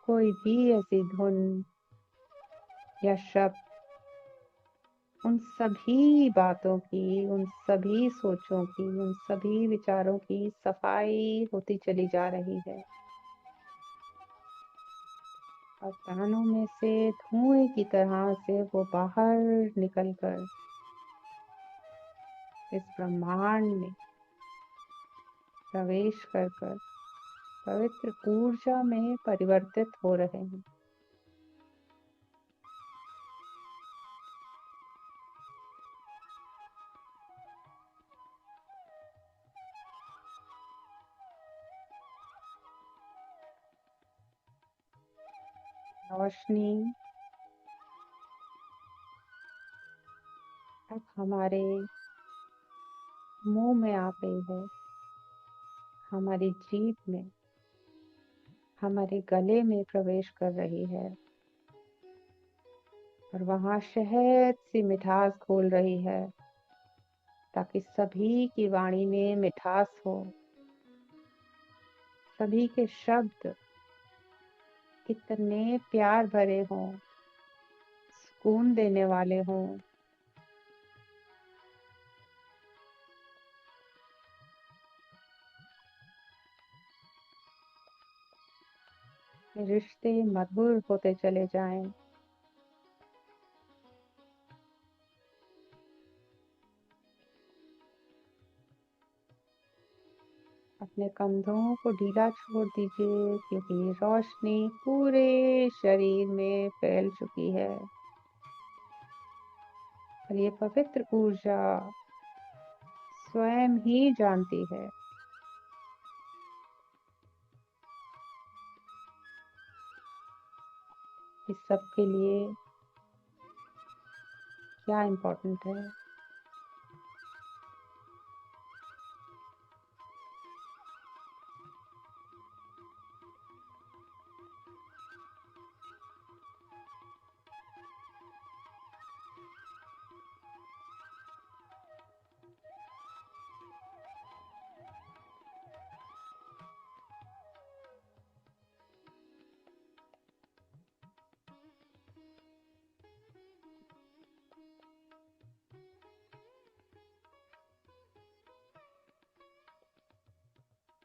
Speaker 2: कोई भी ऐसी धुन या शब्द उन सभी बातों की, उन सभी सोचों की, उन सभी विचारों की सफाई होती चली जा रही है और कानों में से धुएं की तरह से वो बाहर निकलकर इस ब्रह्मांड में प्रवेश कर कर पवित्र ऊर्जा में परिवर्तित हो रहे हैं। रोशनी अब हमारे मुंह में आ गई है, हमारी जीभ में, हमारे गले में प्रवेश कर रही है और वहां शहद सी मिठास घोल रही है ताकि सभी की वाणी में मिठास हो, सभी के शब्द कितने प्यार भरे हों, सुकून देने वाले हों। रिश्ते मधुर होते चले जाएं। अपने कंधों को ढीला छोड़ दीजिए क्योंकि ये रोशनी पूरे शरीर में फैल चुकी है और ये पवित्र ऊर्जा स्वयं ही जानती है इस सब के लिए क्या इम्पोर्टेंट है।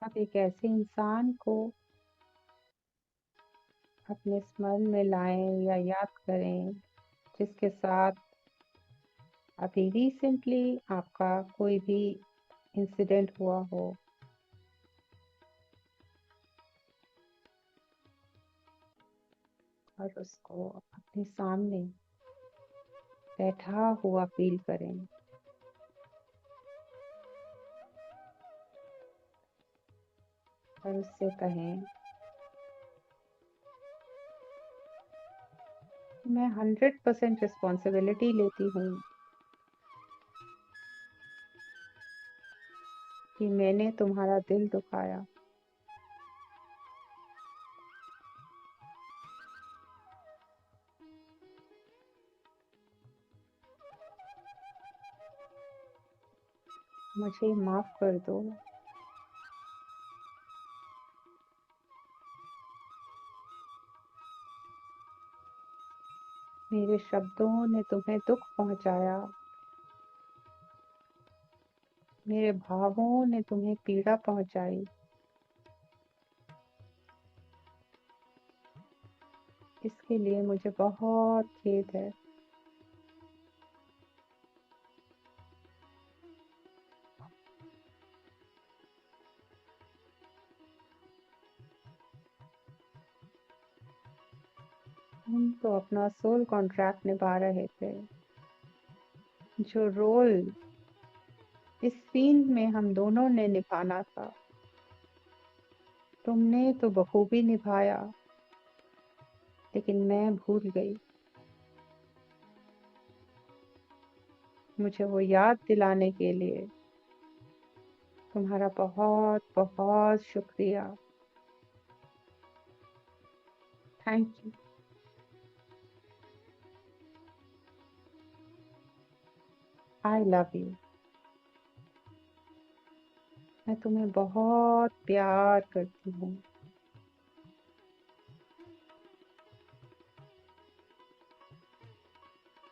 Speaker 2: आप एक ऐसे इंसान को अपने स्मरण में लाएं या याद करें जिसके साथ अभी रिसेंटली आपका कोई भी इंसिडेंट हुआ हो और उसको अपने सामने बैठा हुआ फील करें। और उससे कहें, मैं 100% रिस्पॉन्सिबिलिटी लेती हूँ कि मैंने तुम्हारा दिल दुखाया। मुझे माफ कर दो। मेरे शब्दों ने तुम्हें दुख पहुंचाया, मेरे भावों ने तुम्हें पीड़ा पहुंचाई। इसके लिए मुझे बहुत खेद है। हम तो अपना सोल कॉन्ट्रैक्ट निभा रहे थे। जो रोल इस सीन में हम दोनों ने निभाना था, तुमने तो बखूबी निभाया, लेकिन मैं भूल गई। मुझे वो याद दिलाने के लिए तुम्हारा बहुत बहुत शुक्रिया। Thank you. I love you. मैं तुम्हें बहुत प्यार करती हूँ।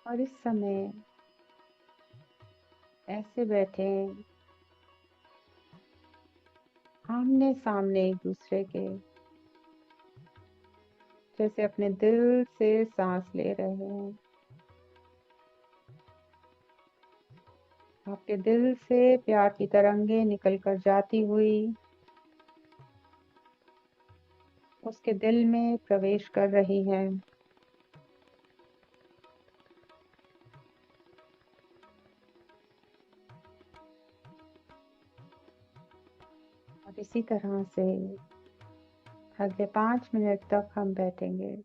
Speaker 2: और इस समय ऐसे बैठे आमने सामने एक दूसरे के, जैसे अपने दिल से सांस ले रहे हैं। आपके दिल से प्यार की तरंगे निकल कर जाती हुई उसके दिल में प्रवेश कर रही हैं। और इसी तरह से अगले 5 मिनट तक हम बैठेंगे।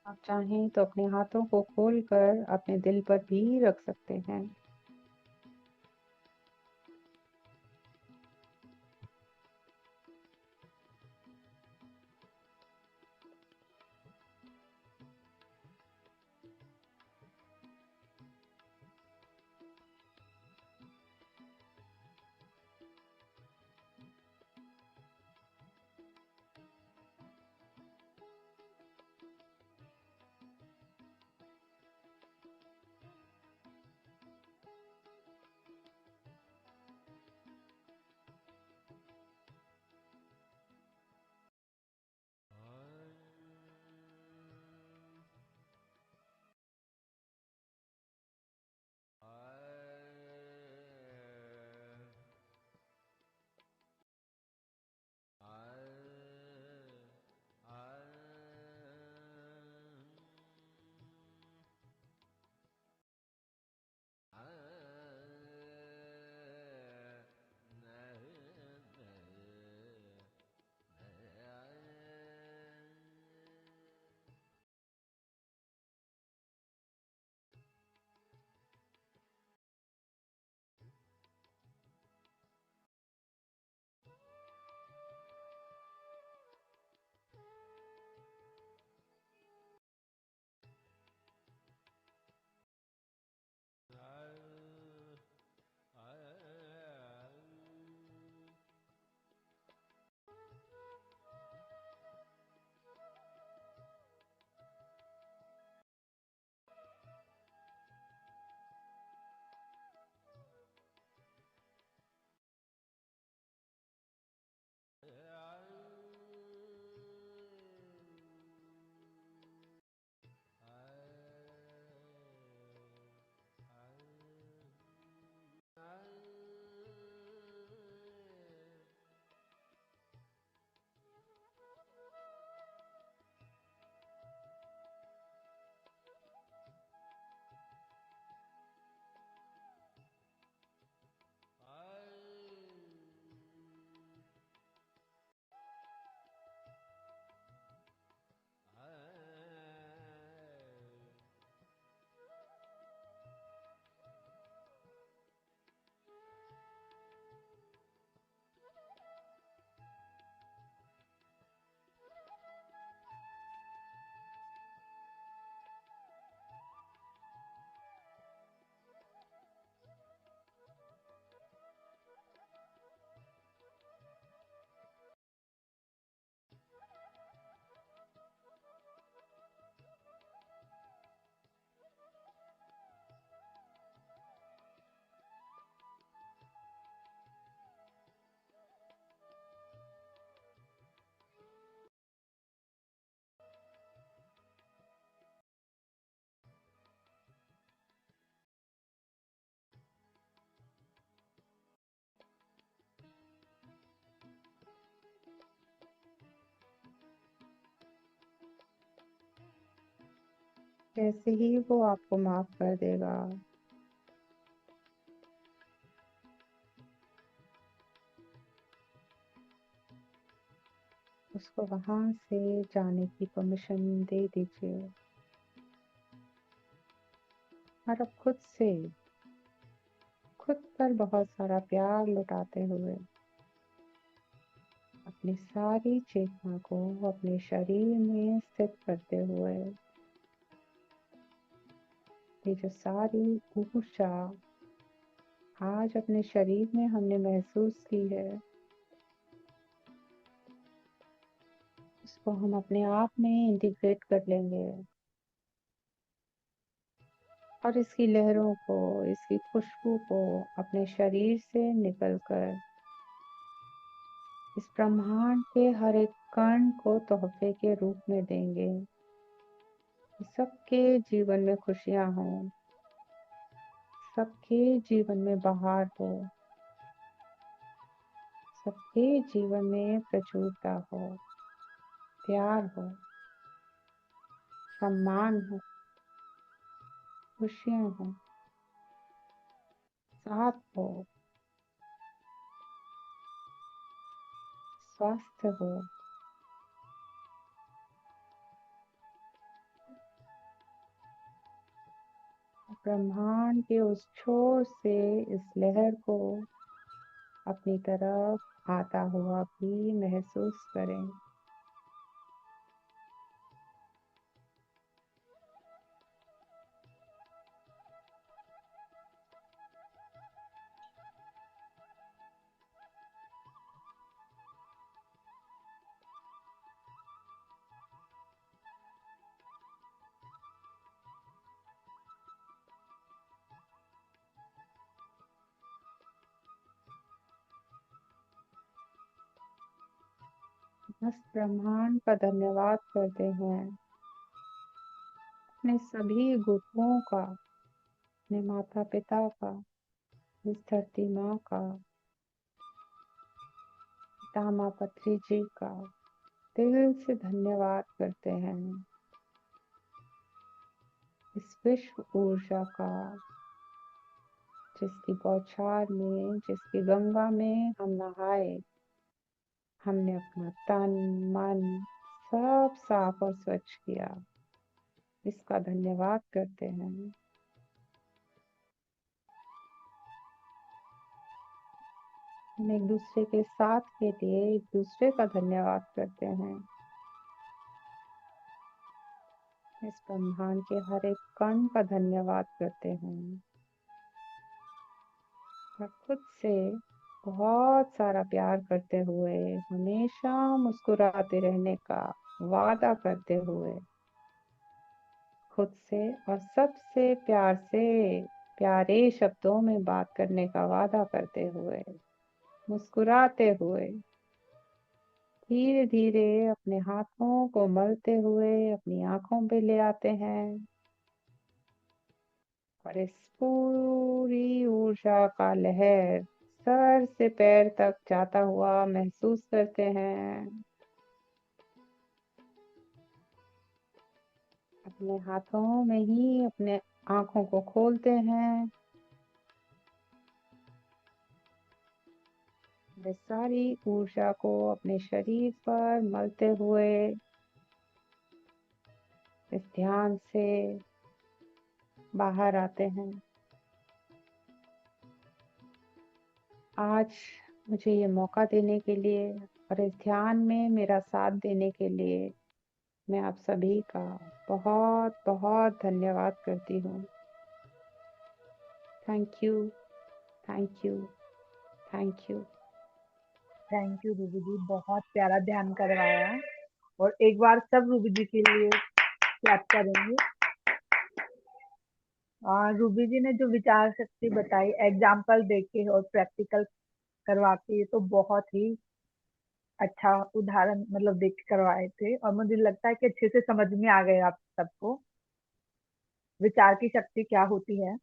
Speaker 2: आप चाहें तो अपने हाथों को खोलकर अपने दिल पर भी रख सकते हैं। जैसे ही वो आपको माफ कर देगा, उसको वहां से जाने की परमिशन दे दीजिए। और अब खुद पर बहुत सारा प्यार लुटाते हुए अपनी सारी चेतना को अपने शरीर में स्थित करते हुए ये जो सारी ऊर्जा आज अपने शरीर में हमने महसूस की है, उसको हम अपने आप में इंटीग्रेट कर लेंगे और इसकी लहरों को, इसकी खुशबू को अपने शरीर से निकलकर इस ब्रह्मांड के हर एक कण को तोहफे के रूप में देंगे। सबके जीवन में खुशियां हो, सबके जीवन में बहार हो, सबके जीवन में प्रचुरता हो, प्यार हो, सम्मान हो, खुशियां हो, साथ हो, स्वास्थ्य हो। ब्रह्मांड के उस छोर से इस लहर को अपनी तरफ आता हुआ भी महसूस करें। बस ब्रह्मांड का धन्यवाद करते हैं, अपने सभी गुरुओं का, अपने माता पिता का, इस धरती माँ का, पिता माँ पत्री जी का दिल से धन्यवाद करते हैं। इस विश्व ऊर्जा का, जिसकी बौछार में, जिसकी गंगा में हम नहाए, हमने अपना तन मन सब साफ और स्वच्छ किया, इसका धन्यवाद करते हैं। हम एक दूसरे के साथ के लिए एक दूसरे का धन्यवाद करते हैं। इस ब्रह्मांड के हर एक कण का धन्यवाद करते हैं और खुद से बहुत सारा प्यार करते हुए, हमेशा मुस्कुराते रहने का वादा करते हुए, खुद से और सबसे प्यार से प्यारे शब्दों में बात करने का वादा करते हुए, मुस्कुराते हुए, धीरे धीरे अपने हाथों को मलते हुए अपनी आंखों पे ले आते हैं और इस पूरी ऊर्जा का लहर सर से पैर तक जाता हुआ महसूस करते हैं। अपने हाथों में ही अपने आंखों को खोलते हैं। वे सारी ऊर्जा को अपने शरीर पर मलते हुए इस ध्यान से बाहर आते हैं। आज मुझे ये मौका देने के लिए और इस ध्यान में मेरा साथ देने के लिए मैं आप सभी का बहुत बहुत धन्यवाद करती हूँ। Thank you, thank you, thank you.
Speaker 1: Thank you Ruby ji, बहुत प्यारा ध्यान करवाया। और एक बार सब रूबी जी के लिए क्लैप करेंगे। रूबी जी ने जो विचार शक्ति बताई एग्जाम्पल देके और प्रैक्टिकल करवा के, ये तो बहुत ही अच्छा उदाहरण मतलब देख के करवाए थे और मुझे लगता है कि अच्छे से समझ में आ गए आप सबको विचार की शक्ति क्या होती है।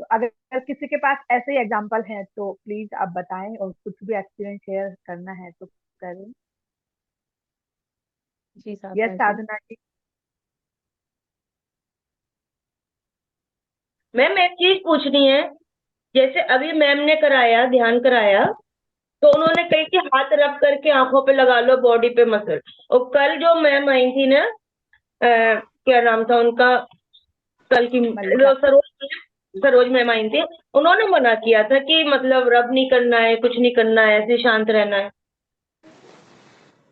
Speaker 1: तो अगर किसी के पास ऐसे ही एग्जाम्पल हैं तो प्लीज आप बताएं और कुछ भी एक्सपीरियंस शेयर करना है तो करें।
Speaker 2: जी
Speaker 1: यस
Speaker 2: साधना जी।
Speaker 1: साधना जी।
Speaker 3: मैम एक चीज पूछनी है, जैसे अभी मैम ने कराया, ध्यान कराया, तो उन्होंने कही कि हाथ रब करके आंखों पे लगा लो, बॉडी पे मसल। और कल जो मैम आई थी ना, क्या नाम था उनका, कल की
Speaker 1: मल्लिका।
Speaker 3: जो सरोज मैम आई थी, उन्होंने मना किया था कि मतलब रब नहीं करना है, कुछ नहीं करना है, ऐसे शांत रहना है।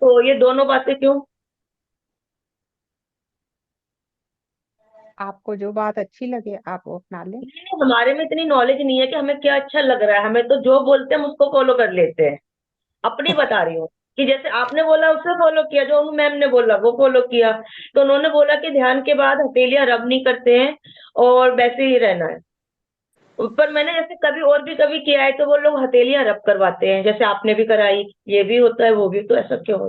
Speaker 3: तो ये दोनों बातें क्यों?
Speaker 2: आपको जो बात अच्छी लगे आप वो अपना लें।
Speaker 3: नहीं नहीं, हमारे में इतनी नॉलेज नहीं है कि हमें क्या अच्छा लग रहा है, हमें तो जो बोलते हैं हम उसको फॉलो कर लेते हैं। अपनी बता रही हूँ कि जैसे आपने बोला उसे फॉलो किया, जो मैम ने बोला वो फॉलो किया। तो उन्होंने बोला कि ध्यान के बाद हथेलियां रब नहीं करते हैं और वैसे ही रहना है। पर मैंने जैसे कभी और भी कभी किया है तो वो लोग हथेलियां रब करवाते हैं, जैसे आपने भी कराई, ये भी होता है वो भी, तो ऐसा क्यों हो?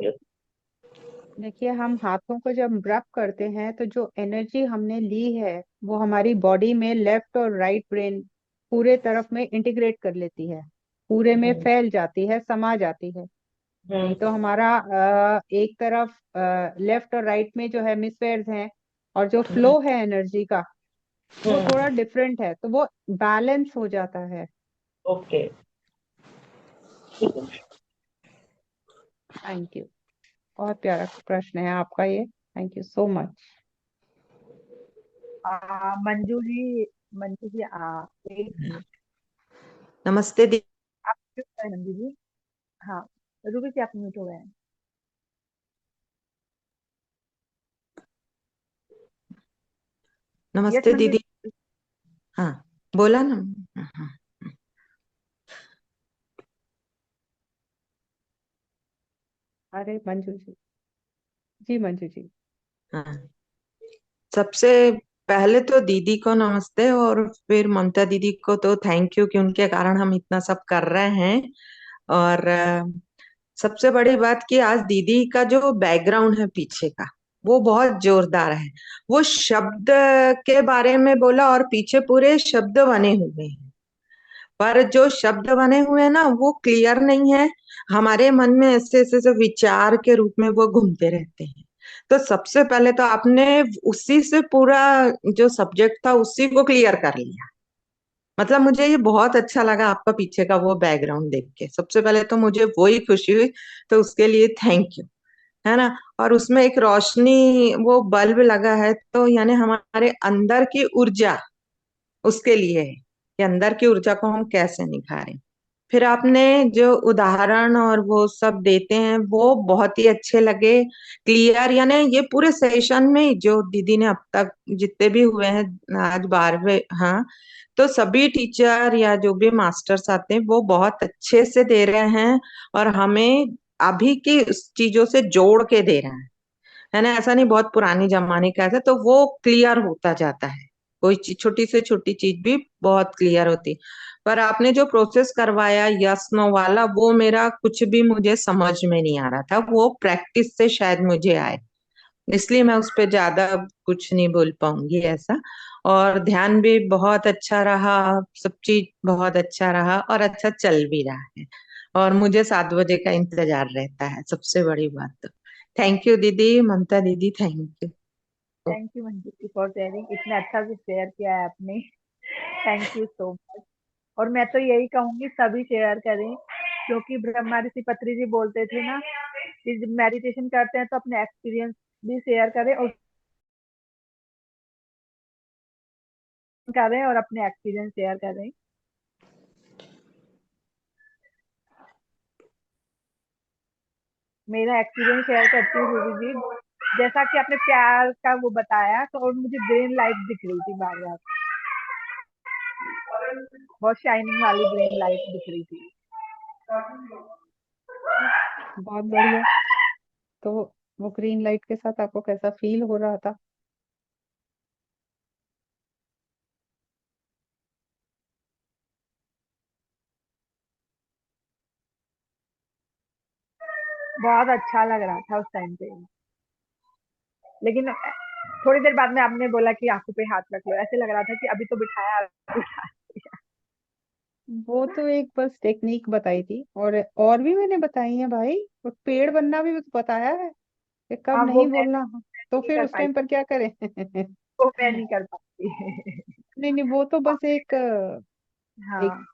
Speaker 2: देखिए, हम हाथों को जब रब करते हैं तो जो एनर्जी हमने ली है वो हमारी बॉडी में लेफ्ट और राइट ब्रेन पूरे तरफ में इंटीग्रेट कर लेती है, पूरे में
Speaker 3: हम्म
Speaker 2: फैल जाती है, समा जाती है। नहीं तो
Speaker 3: हम्म
Speaker 2: हमारा एक तरफ लेफ्ट और राइट में जो हेमिस्फेयर्स हैं और जो
Speaker 3: हम्म
Speaker 2: फ्लो है एनर्जी का वो थोड़ा
Speaker 3: हम्म,
Speaker 2: डिफरेंट है, तो वो बैलेंस हो जाता है।
Speaker 3: ओके, ठीक है।
Speaker 2: Thank you. बहुत प्यारा प्रश्न है आपका ये, thank you so much.
Speaker 1: Manju ji, Manju ji एक मिनट।
Speaker 5: नमस्ते दी।
Speaker 1: आप क्यों हैं मंजू जी? हाँ, रूबी जी आप म्यूट हो गए हैं। यस
Speaker 5: नमस्ते
Speaker 1: मंजू
Speaker 5: दीदी।
Speaker 1: जी।
Speaker 5: हाँ, बोला ना। हाँ।
Speaker 2: अरे मंजू जी, जी मंजू जी।
Speaker 5: हाँ, सबसे पहले तो दीदी को नमस्ते, और फिर ममता दीदी को तो थैंक यू कि उनके कारण हम इतना सब कर रहे हैं। और सबसे बड़ी बात कि आज दीदी का जो बैकग्राउंड है पीछे का वो बहुत जोरदार है। वो शब्द के बारे में बोला और पीछे पूरे शब्द बने हुए हैं, पर जो शब्द बने हुए हैं ना वो क्लियर नहीं है। हमारे मन में ऐसे ऐसे ऐसे विचार के रूप में वो घूमते रहते हैं। तो सबसे पहले तो आपने उसी से पूरा जो सब्जेक्ट था उसी को क्लियर कर लिया। मतलब मुझे ये बहुत अच्छा लगा आपका पीछे का वो बैकग्राउंड देख के। सबसे पहले तो मुझे वो ही खुशी हुई, तो उसके लिए थैंक यू, है ना। और उसमें एक रोशनी वो बल्ब लगा है, तो यानी हमारे अंदर की ऊर्जा उसके लिए है कि अंदर की ऊर्जा को हम कैसे निखारें। फिर आपने जो उदाहरण और वो सब देते हैं वो बहुत ही अच्छे लगे, क्लियर। यानी ये पूरे सेशन में जो दीदी ने अब तक जितने भी हुए हैं, आज 12वें, हाँ, तो सभी टीचर या जो भी मास्टर्स आते हैं वो बहुत अच्छे से दे रहे हैं और हमें अभी की चीजों से जोड़ के दे रहे हैं, है ना। ऐसा नहीं बहुत पुरानी जमाने का है, तो वो क्लियर होता जाता है। कोई छोटी से छोटी चीज भी बहुत क्लियर होती। पर आपने जो प्रोसेस करवाया यस नो वाला, वो मेरा कुछ भी मुझे समझ में नहीं आ रहा था। वो प्रैक्टिस से शायद मुझे आए, इसलिए मैं उस पर ज्यादा कुछ नहीं बोल पाऊंगी ऐसा। और ध्यान भी बहुत अच्छा रहा, सब चीज बहुत अच्छा रहा और अच्छा चल भी रहा है। और मुझे 7 बजे का इंतजार रहता है, सबसे बड़ी बात तो। थैंक यू दीदी, ममता दीदी, thank you.
Speaker 1: Thank you Manju ji for sharing, इतना अच्छा से शेयर किया है आपने। Thank you so much. और मैं तो यही कहूंगी सभी शेयर करें, क्योंकि ब्रह्मा ऋषि पत्री जी बोलते थे ना कि जब मेडिटेशन करते हैं तो अपने एक्सपीरियंस भी शेयर करें और अपने एक्सपीरियंस शेयर करें। मेरा एक्सपीरियंस शेयर करती हूँ रूबी जी। जैसा कि आपने प्यार का वो बताया, तो और मुझे ग्रीन लाइट दिख रही थी बार बार, बहुत शाइनिंग वाली ग्रीन लाइट दिख रही थी।
Speaker 2: बहुत बढ़िया। तो वो ग्रीन लाइट के साथ आपको कैसा फील हो रहा था?
Speaker 1: बहुत अच्छा लग रहा था उस टाइम पे, लेकिन थोड़ी देर बाद में आपने बोला कि आंखों पे हाथ रख लो, ऐसे लग रहा था कि अभी तो बिठाया अभी उठा दिया।
Speaker 2: वो तो एक बस टेक्निक बताई थी, और भी मैंने बताई है भाई। और पेड़ बनना भी बताया है कि कब
Speaker 1: हाँ, वो
Speaker 2: नहीं
Speaker 1: मैं
Speaker 2: बोलना। तो
Speaker 1: नहीं
Speaker 2: फिर
Speaker 1: कर
Speaker 2: उस
Speaker 1: पाई,
Speaker 2: टाइम पर क्या करें?
Speaker 1: वो मैं नहीं कर पाती।
Speaker 2: नहीं नहीं, वो तो बस एक
Speaker 1: हाँ,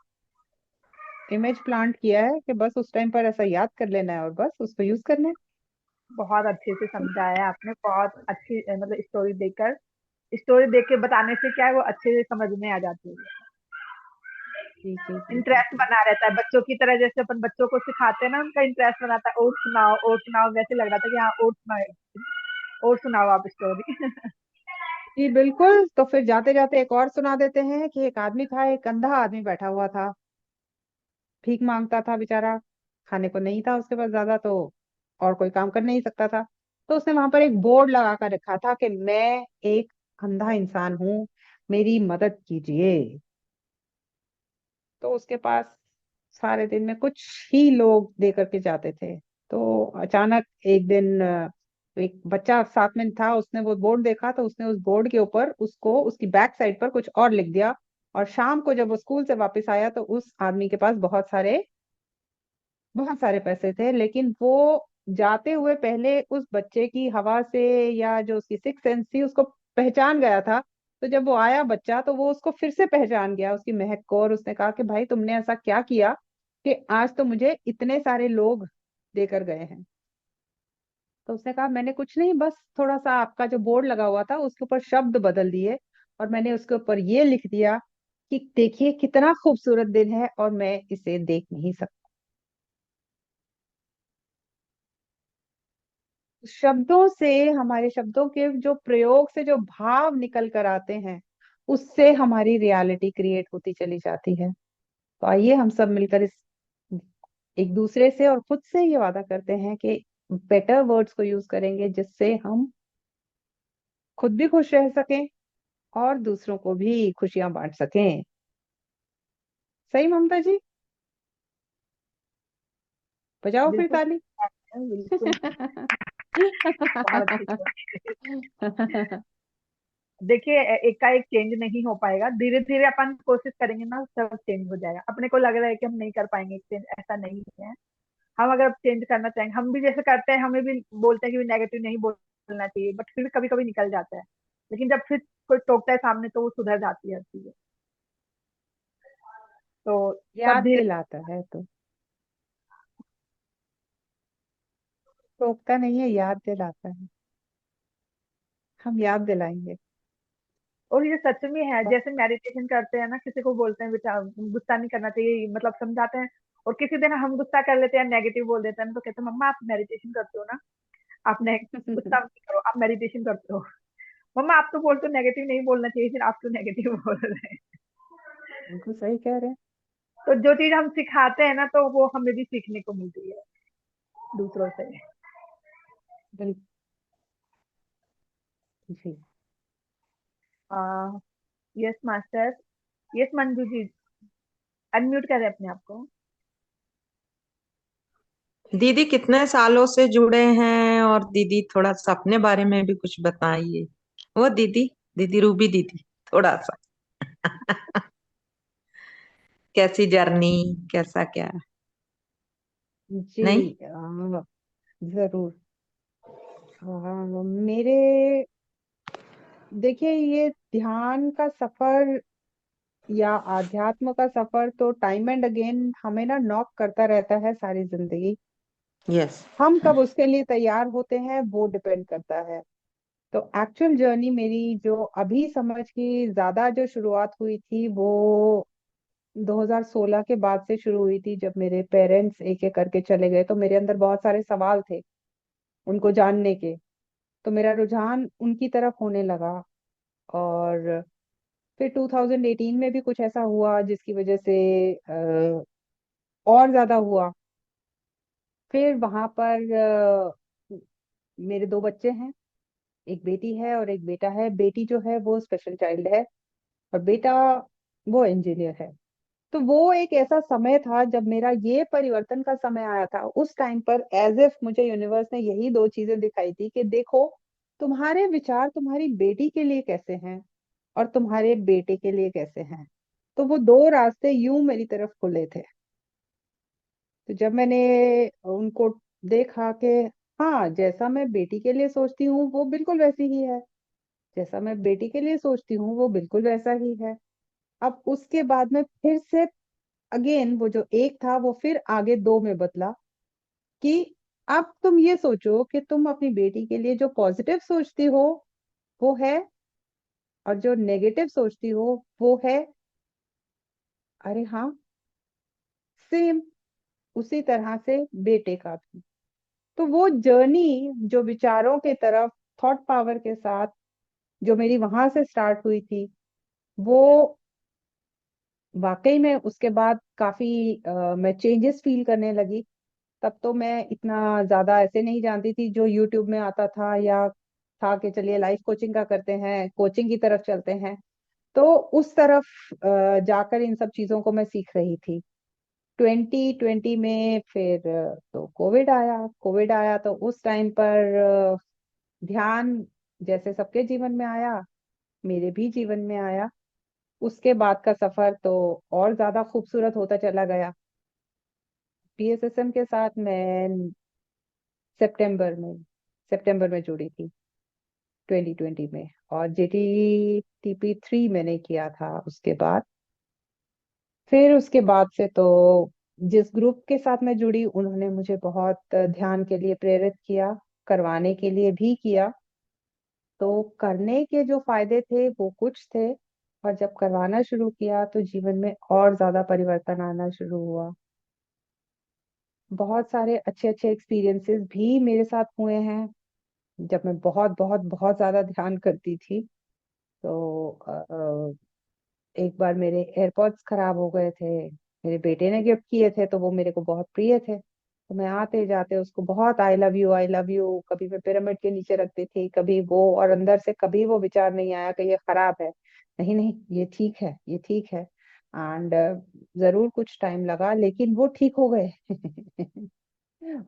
Speaker 2: इमेज प्लांट किया है कि बस उस टाइम पर ऐसा याद कर लेना है और बस उसको यूज करना है।
Speaker 1: बहुत अच्छे से समझाया आपने, बहुत अच्छी मतलब स्टोरी देख के बताने से क्या है वो अच्छे से समझ में आ जाती है।
Speaker 2: जी जी जी जी
Speaker 1: इंटरेस्ट
Speaker 2: जी।
Speaker 1: बना रहता है बच्चों की तरह, जैसे अपन बच्चों को सिखाते हैं ना, उनका इंटरेस्ट बनाता है, और सुनाओ, वैसे लग रहा था कि हाँ और सुनाओ, और सुनाओ आप स्टोरी।
Speaker 2: जी बिल्कुल। तो फिर जाते जाते एक और सुना देते हैं कि एक आदमी था, एक अंधा आदमी बैठा हुआ था, भीख मांगता था बेचारा, खाने को नहीं था उसके पास ज्यादा, तो और कोई काम कर नहीं सकता था। तो उसने वहां पर एक बोर्ड लगा कर रखा था कि मैं एक अंधा इंसान हूँ, मेरी मदद कीजिए। तो उसके पास सारे दिन में कुछ ही लोग दे करके जाते थे। तो अचानक एक दिन एक बच्चा साथ में था, उसने वो बोर्ड देखा, तो उसने उस बोर्ड के ऊपर उसको उसकी बैक साइड पर कुछ और लिख दिया। और शाम को जब वो स्कूल से वापस आया तो उस आदमी के पास बहुत सारे पैसे थे, लेकिन वो जाते हुए पहले उस बच्चे की हवा से या जो उसकी सिक्स सेंस थी उसको पहचान गया था। तो जब वो आया बच्चा तो वो उसको फिर से पहचान गया, उसकी महक को, और उसने कहा कि भाई तुमने ऐसा क्या किया कि आज तो मुझे इतने सारे लोग देकर गए हैं। तो उसने कहा मैंने कुछ नहीं, बस थोड़ा सा आपका जो बोर्ड लगा हुआ था उसके ऊपर शब्द बदल दिए, और मैंने उसके ऊपर ये लिख दिया कि देखिए कितना खूबसूरत दिन है और मैं इसे देख नहीं सकता। शब्दों से, हमारे शब्दों के जो प्रयोग से जो भाव निकल कर आते हैं, उससे हमारी रियलिटी क्रिएट होती चली जाती है। तो आइए हम सब मिलकर इस एक दूसरे से और खुद से ये वादा करते हैं कि बेटर वर्ड्स को यूज करेंगे, जिससे हम खुद भी खुश रह सकें और दूसरों को भी खुशियां बांट सकें। सही ममता जी? बजाओ फिर
Speaker 1: बिल्कुल
Speaker 2: ताली।
Speaker 1: बिल्कुल। बहुत अच्छी देखिए, एक का एक चेंज नहीं हो पाएगा, धीरे धीरे अपन कोशिश करेंगे ना सब चेंज हो जाएगा। अपने को लग रहा है कि हम नहीं कर पाएंगे चेंज, ऐसा नहीं है। हम अगर चेंज करना चाहेंगे, हम भी जैसे करते हैं, हमें भी बोलते हैं कि नेगेटिव नहीं बोलना चाहिए, बट फिर भी कभी कभी निकल जाता है। लेकिन जब फिर कोई टोकता है सामने तो वो सुधर जाती है हर चीजें। तो सब
Speaker 2: याद
Speaker 1: धीरे।
Speaker 2: दिलाता है तो टोकता नहीं है, याद दिलाता है। हम याद दिलाएंगे।
Speaker 1: और ये सच में है, जैसे मेडिटेशन करते हैं ना, किसी को बोलते हैं बेटा गुस्सा नहीं करना चाहिए, मतलब समझाते हैं, और किसी दिन हम गुस्सा कर लेते हैं, नेगेटिव बोल देते हैं, तो कहते हैं मम्मा आप मेडिटेशन करते हो ना, आपने गुस्सा नहीं करो, आप मेडिटेशन करते हो। मम्मा आप तो बोलते हो नेगेटिव नहीं बोलना चाहिए, फिर आप क्यों नेगेटिव बोल रहे हैं?
Speaker 2: बिल्कुल सही कह रहे हैं।
Speaker 1: तो जो चीज हम सिखाते हैं ना, तो वो हमें भी सीखने को मिलती है दूसरों से।
Speaker 2: बिल्कुल जी।
Speaker 1: Yes master. Yes Manju ji, unmute करें अपने आप को।
Speaker 5: दीदी कितने सालों से जुड़े हैं, और दीदी थोड़ा सा अपने बारे में भी कुछ बताइए। वो दीदी, दीदी रूबी दीदी, थोड़ा सा कैसी जर्नी, कैसा क्या?
Speaker 2: जी
Speaker 5: नहीं।
Speaker 2: जरूर। मेरे, देखिए ये ध्यान का सफर या आध्यात्म का सफर तो टाइम एंड अगेन हमें ना नॉक करता रहता है सारी जिंदगी।
Speaker 5: यस।
Speaker 2: हम कब उसके लिए तैयार होते हैं वो डिपेंड करता है। तो एक्चुअल जर्नी मेरी जो अभी समझ की ज्यादा जो शुरुआत हुई थी वो 2016 के बाद से शुरू हुई थी, जब मेरे पेरेंट्स एक एक करके चले गए तो मेरे अंदर बहुत सारे सवाल थे उनको जानने के। तो मेरा रुझान उनकी तरफ होने लगा। और फिर 2018 में भी कुछ ऐसा हुआ जिसकी वजह से और ज्यादा हुआ। फिर वहां पर मेरे दो बच्चे हैं, एक बेटी है और एक बेटा है। बेटी जो है वो स्पेशल चाइल्ड है, और बेटा वो इंजीनियर है। तो वो एक ऐसा समय था जब मेरा ये परिवर्तन का समय आया था। उस टाइम पर एज इफ मुझे यूनिवर्स ने यही दो चीजें दिखाई थी कि देखो तुम्हारे विचार तुम्हारी बेटी के लिए कैसे हैं और तुम्हारे बेटे के लिए कैसे हैं। तो वो दो रास्ते यूं मेरी तरफ खुले थे। तो जब मैंने उनको देखा कि हाँ, जैसा मैं बेटी के लिए सोचती हूँ वो बिल्कुल वैसी ही है, जैसा मैं बेटी के लिए सोचती हूँ वो बिल्कुल वैसा ही है। अब उसके बाद में फिर से अगेन वो जो एक था वो फिर आगे दो में बदला कि अब तुम ये सोचो कि तुम अपनी बेटी के लिए जो पॉजिटिव सोचती हो वो है, और जो नेगेटिव सोचती हो वो है। अरे हाँ, सेम उसी तरह से बेटे का भी। तो वो जर्नी जो विचारों के तरफ थॉट पावर के साथ जो मेरी वहां से स्टार्ट हुई थी, वो वाकई में उसके बाद काफी मैं चेंजेस फील करने लगी। तब तो मैं इतना ज्यादा ऐसे नहीं जानती थी, जो यूट्यूब में आता था या था कि चलिए लाइफ कोचिंग का करते हैं, कोचिंग की तरफ चलते हैं, तो उस तरफ जाकर इन सब चीजों को मैं सीख रही थी। 2020 में फिर तो कोविड आया तो उस टाइम पर ध्यान जैसे सबके जीवन में आया, मेरे भी जीवन में आया। उसके बाद का सफर तो और ज्यादा खूबसूरत होता चला गया। पीएसएसएम के साथ मैं सितंबर में सितंबर में जुड़ी थी 2020 में, और JTTP3 मैंने किया था उसके बाद। फिर उसके बाद से तो जिस ग्रुप के साथ मैं जुड़ी, उन्होंने मुझे बहुत ध्यान के लिए प्रेरित किया, करवाने के लिए भी किया। तो करने के जो फायदे थे वो कुछ थे, और जब करवाना शुरू किया तो जीवन में और ज्यादा परिवर्तन आना शुरू हुआ। बहुत सारे अच्छे अच्छे एक्सपीरियंसेस भी मेरे साथ हुए हैं। जब मैं बहुत बहुत बहुत ज्यादा ध्यान करती थी, तो एक बार मेरे एयरपॉड्स खराब हो गए थे। मेरे बेटे ने गिफ्ट किए थे, तो वो मेरे को बहुत प्रिय थे, तो मैं आते जाते उसको बहुत आई लव यू, कभी मैं पिरामिड के नीचे रखती थी, कभी वो, और अंदर से कभी वो विचार नहीं आया कि ये खराब है। नहीं नहीं, ये ठीक है, ये ठीक है। एंड जरूर कुछ टाइम लगा, लेकिन वो ठीक हो गए।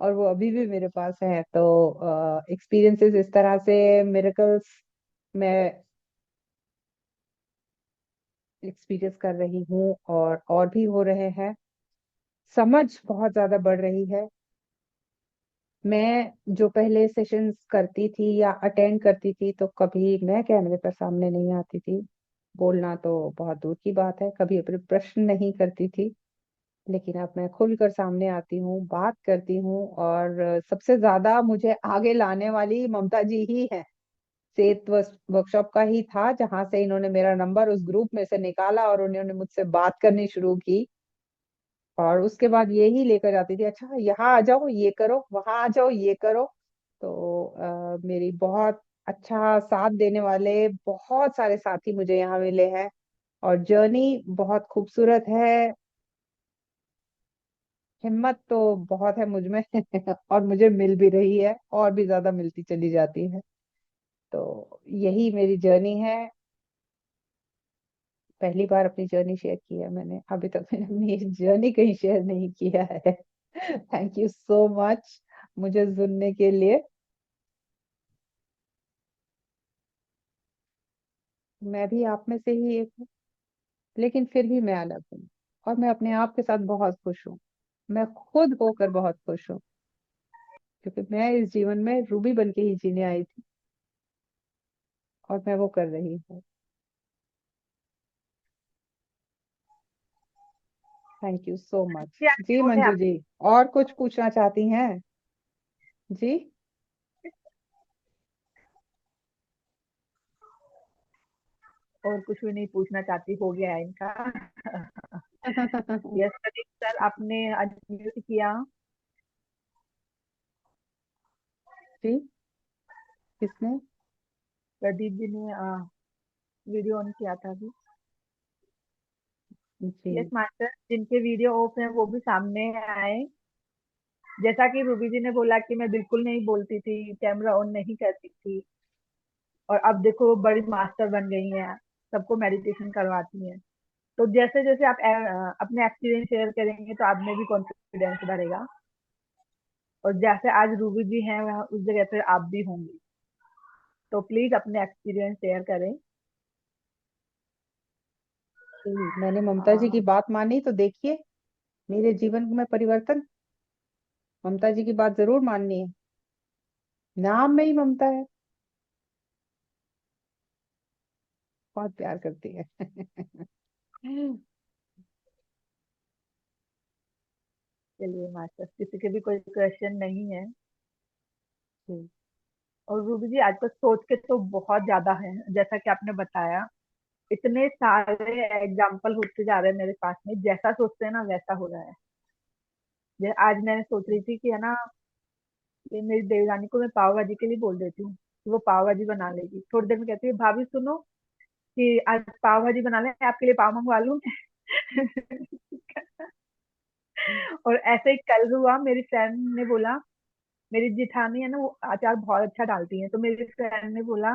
Speaker 2: और वो अभी भी मेरे पास है। तो एक्सपीरियंसेस इस तरह से, मिरेकल्स मैं एक्सपीरियंस कर रही हूँ, और भी हो रहे हैं। समझ बहुत ज्यादा बढ़ रही है। मैं जो पहले सेशंस करती थी या अटेंड करती थी, तो कभी मैं कैमरे पर सामने नहीं आती थी, बोलना तो बहुत दूर की बात है, कभी अपने प्रश्न नहीं करती थी। लेकिन अब मैं खुलकर सामने आती हूँ, बात करती हूँ, और सबसे ज्यादा मुझे आगे लाने वाली ममता जी ही है। सेहत वर्कशॉप का ही था जहां से इन्होंने मेरा नंबर उस ग्रुप में से निकाला, और उन्होंने मुझसे बात करनी शुरू की। और उसके बाद ये ही लेकर जाती थी, अच्छा यहाँ आ जाओ ये करो, वहां आ जाओ ये करो। तो मेरी बहुत अच्छा साथ देने वाले बहुत सारे साथी मुझे यहाँ मिले हैं, और जर्नी बहुत खूबसूरत है। हिम्मत तो बहुत है मुझ में। और मुझे मिल भी रही है, और भी ज्यादा मिलती चली जाती है। तो यही मेरी जर्नी है। पहली बार अपनी जर्नी शेयर की है मैंने, अभी तक मैंने अपनी जर्नी कहीं शेयर नहीं किया है। थैंक यू सो मच मुझे सुनने के लिए। मैं भी आप में से ही एक हूँ, लेकिन फिर भी मैं अलग हूँ, और मैं अपने आप के साथ बहुत खुश हूँ। मैं खुद होकर बहुत खुश हूँ, क्योंकि मैं इस जीवन में रूबी बन के ही जीने आई थी, और मैं वो कर रही हूँ। Thank you so much.
Speaker 3: क्या
Speaker 2: जी
Speaker 3: क्यों है
Speaker 2: मंजू जी, और कुछ पूछना चाहती हैं? जी।
Speaker 1: और कुछ भी नहीं पूछना चाहती, हो गया है इनका। यस प्रदीप सर, आपने अनम्यूट किया।
Speaker 2: जी, किसने?
Speaker 1: प्रदीप जी ने वीडियो ऑन किया था अभी। यस
Speaker 2: जी।
Speaker 1: मास्टर, जिनके वीडियो ऑफ है वो भी सामने आए। जैसा कि रूबी जी ने बोला कि मैं बिल्कुल नहीं बोलती थी, कैमरा ऑन नहीं करती थी, और अब देखो वो बड़ी मास्टर बन गई हैं, सबको मेडिटेशन करवाती हैं। तो जैसे जैसे आप अपने एक्सपीरियंस शेयर करेंगे तो आप में भी कॉन्फिडेंस बढ़ेगा, और जैसे आज रूबी जी हैं वहाँ उस जगह पे आप भी होंगे। तो प्लीज अपने एक्सपीरियंस शेयर करें।
Speaker 2: जी, मैंने ममता जी की
Speaker 1: अ,
Speaker 2: बात मानी, तो देखिए मेरे जीवन में परिवर्तन। ममता जी की बात जरूर माननी है, नाम में ही ममता है। बहुत प्यार करती है।
Speaker 1: चलिए मास्टर, किसी के भी कोई क्वेश्चन नहीं है।
Speaker 2: जी।
Speaker 1: और रूबी जी आजकल सोच के तो बहुत ज्यादा है, जैसा कि आपने बताया, इतने सारे एग्जाम्पल होते जा रहे हैं मेरे पास में, जैसा सोचते हैं ना वैसा हो रहा है। आज मैंने सोच रही थी कि है ना, ये मेरी देवरानी को मैं पाव भाजी के लिए बोल देती हूँ, वो पाव भाजी बना लेगी। थोड़ी देर में कहती है भाभी सुनो कि आज पाव भाजी बना ले, आपके लिए पाव मंगवा लूं। और ऐसे ही कल हुआ, मेरी फ्रेंड ने बोला, मेरी जिठानी है ना वो अचार बहुत अच्छा डालती है, तो मेरी फ्रेंड ने बोला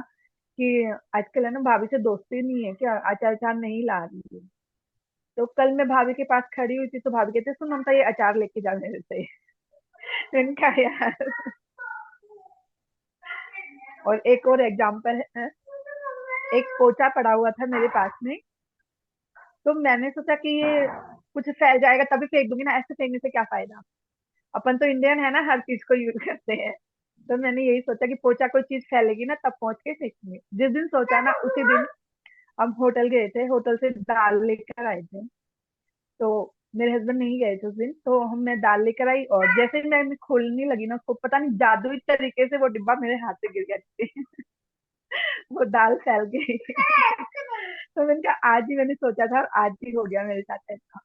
Speaker 1: कि आजकल है ना भाभी से दोस्ती नहीं है क्या, अचार अचार नहीं ला रही है। तो कल मैं भाभी के पास खड़ी हुई थी, तो भाभी कहते सुन ममता ये अचार लेके जा मेरे से। मैंने कहा यार। और एक और एग्जाम्पल है, एक पोचा पड़ा हुआ था मेरे पास में, तो मैंने सोचा कि ये कुछ फैल जाएगा तभी फेंक दूंगी ना, ऐसे फेंकने से क्या फायदा, अपन तो इंडियन है ना, हर चीज को यूज करते हैं। तो मैंने यही सोचा कि पोचा कोई चीज फैलेगी ना तब पहुंच के फेंकेंगे। जिस दिन सोचा ना उसी दिन हम होटल गए थे, होटल से दाल लेकर आए थे। तो मेरे हस्बैंड नहीं गए थे उस दिन, तो मैं दाल लेकर आई, और जैसे ही मैं खोलने लगी ना उसको, पता नहीं जादुई तरीके से वो डिब्बा मेरे हाथ से गिर गया। वो दाल फैल गई। तो मैंने कहा आज ही मैंने सोचा था और आज ही हो गया मेरे साथ ऐसा।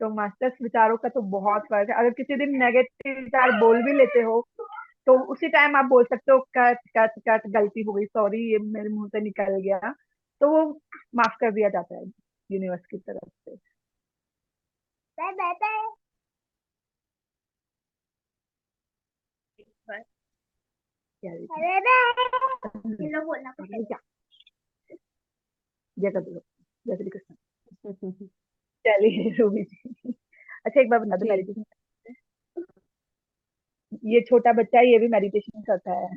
Speaker 1: तो मास्टर्स विचारों का तो बहुत फर्क है। अगर किसी दिन नेगेटिव विचार बोल भी लेते हो तो उसी टाइम आप बोल सकते हो कट कट कट गलती हो गई, सॉरी ये मेरे मुंह से निकल गया, तो वो माफ कर दिया जाता है यूनिवर्स की तरफ से। Bye bye bye. हेलो बोलना पड़ेगा। जय कबीर, जय श्री कृष्ण। चलिए रूबी जी, अच्छा एक बार बता दो,
Speaker 2: जी
Speaker 1: मेडिटेशन, ये छोटा बच्चा है ये भी मेडिटेशन करता है।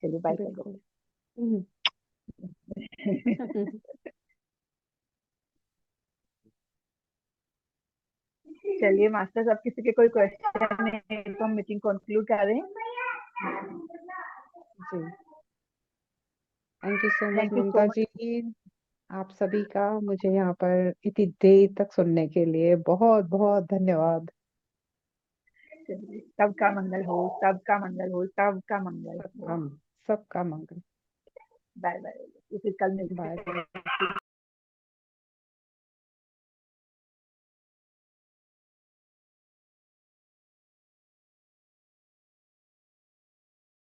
Speaker 1: चलिए बाय कर दो।
Speaker 2: बिल्कुल। हम्म।
Speaker 1: चलिए मास्टर्स, अब किसी के कोई क्वेश्चन है तो हम मीटिंग कंक्लूड कर रहे हैं।
Speaker 2: जी thank you so much
Speaker 1: thank you so
Speaker 2: Mamta
Speaker 1: much.
Speaker 2: जी, आप सभी का मुझे यहाँ पर इतनी देर तक सुनने के लिए बहुत बहुत धन्यवाद।
Speaker 1: सबका मंगल हो, सबका मंगल हो, सबका मंगल
Speaker 2: सबका
Speaker 1: हो।
Speaker 2: सबका मंगल।
Speaker 1: बाय बाय, फिर कल मिलते
Speaker 2: बाय
Speaker 1: हैं।
Speaker 2: बाय।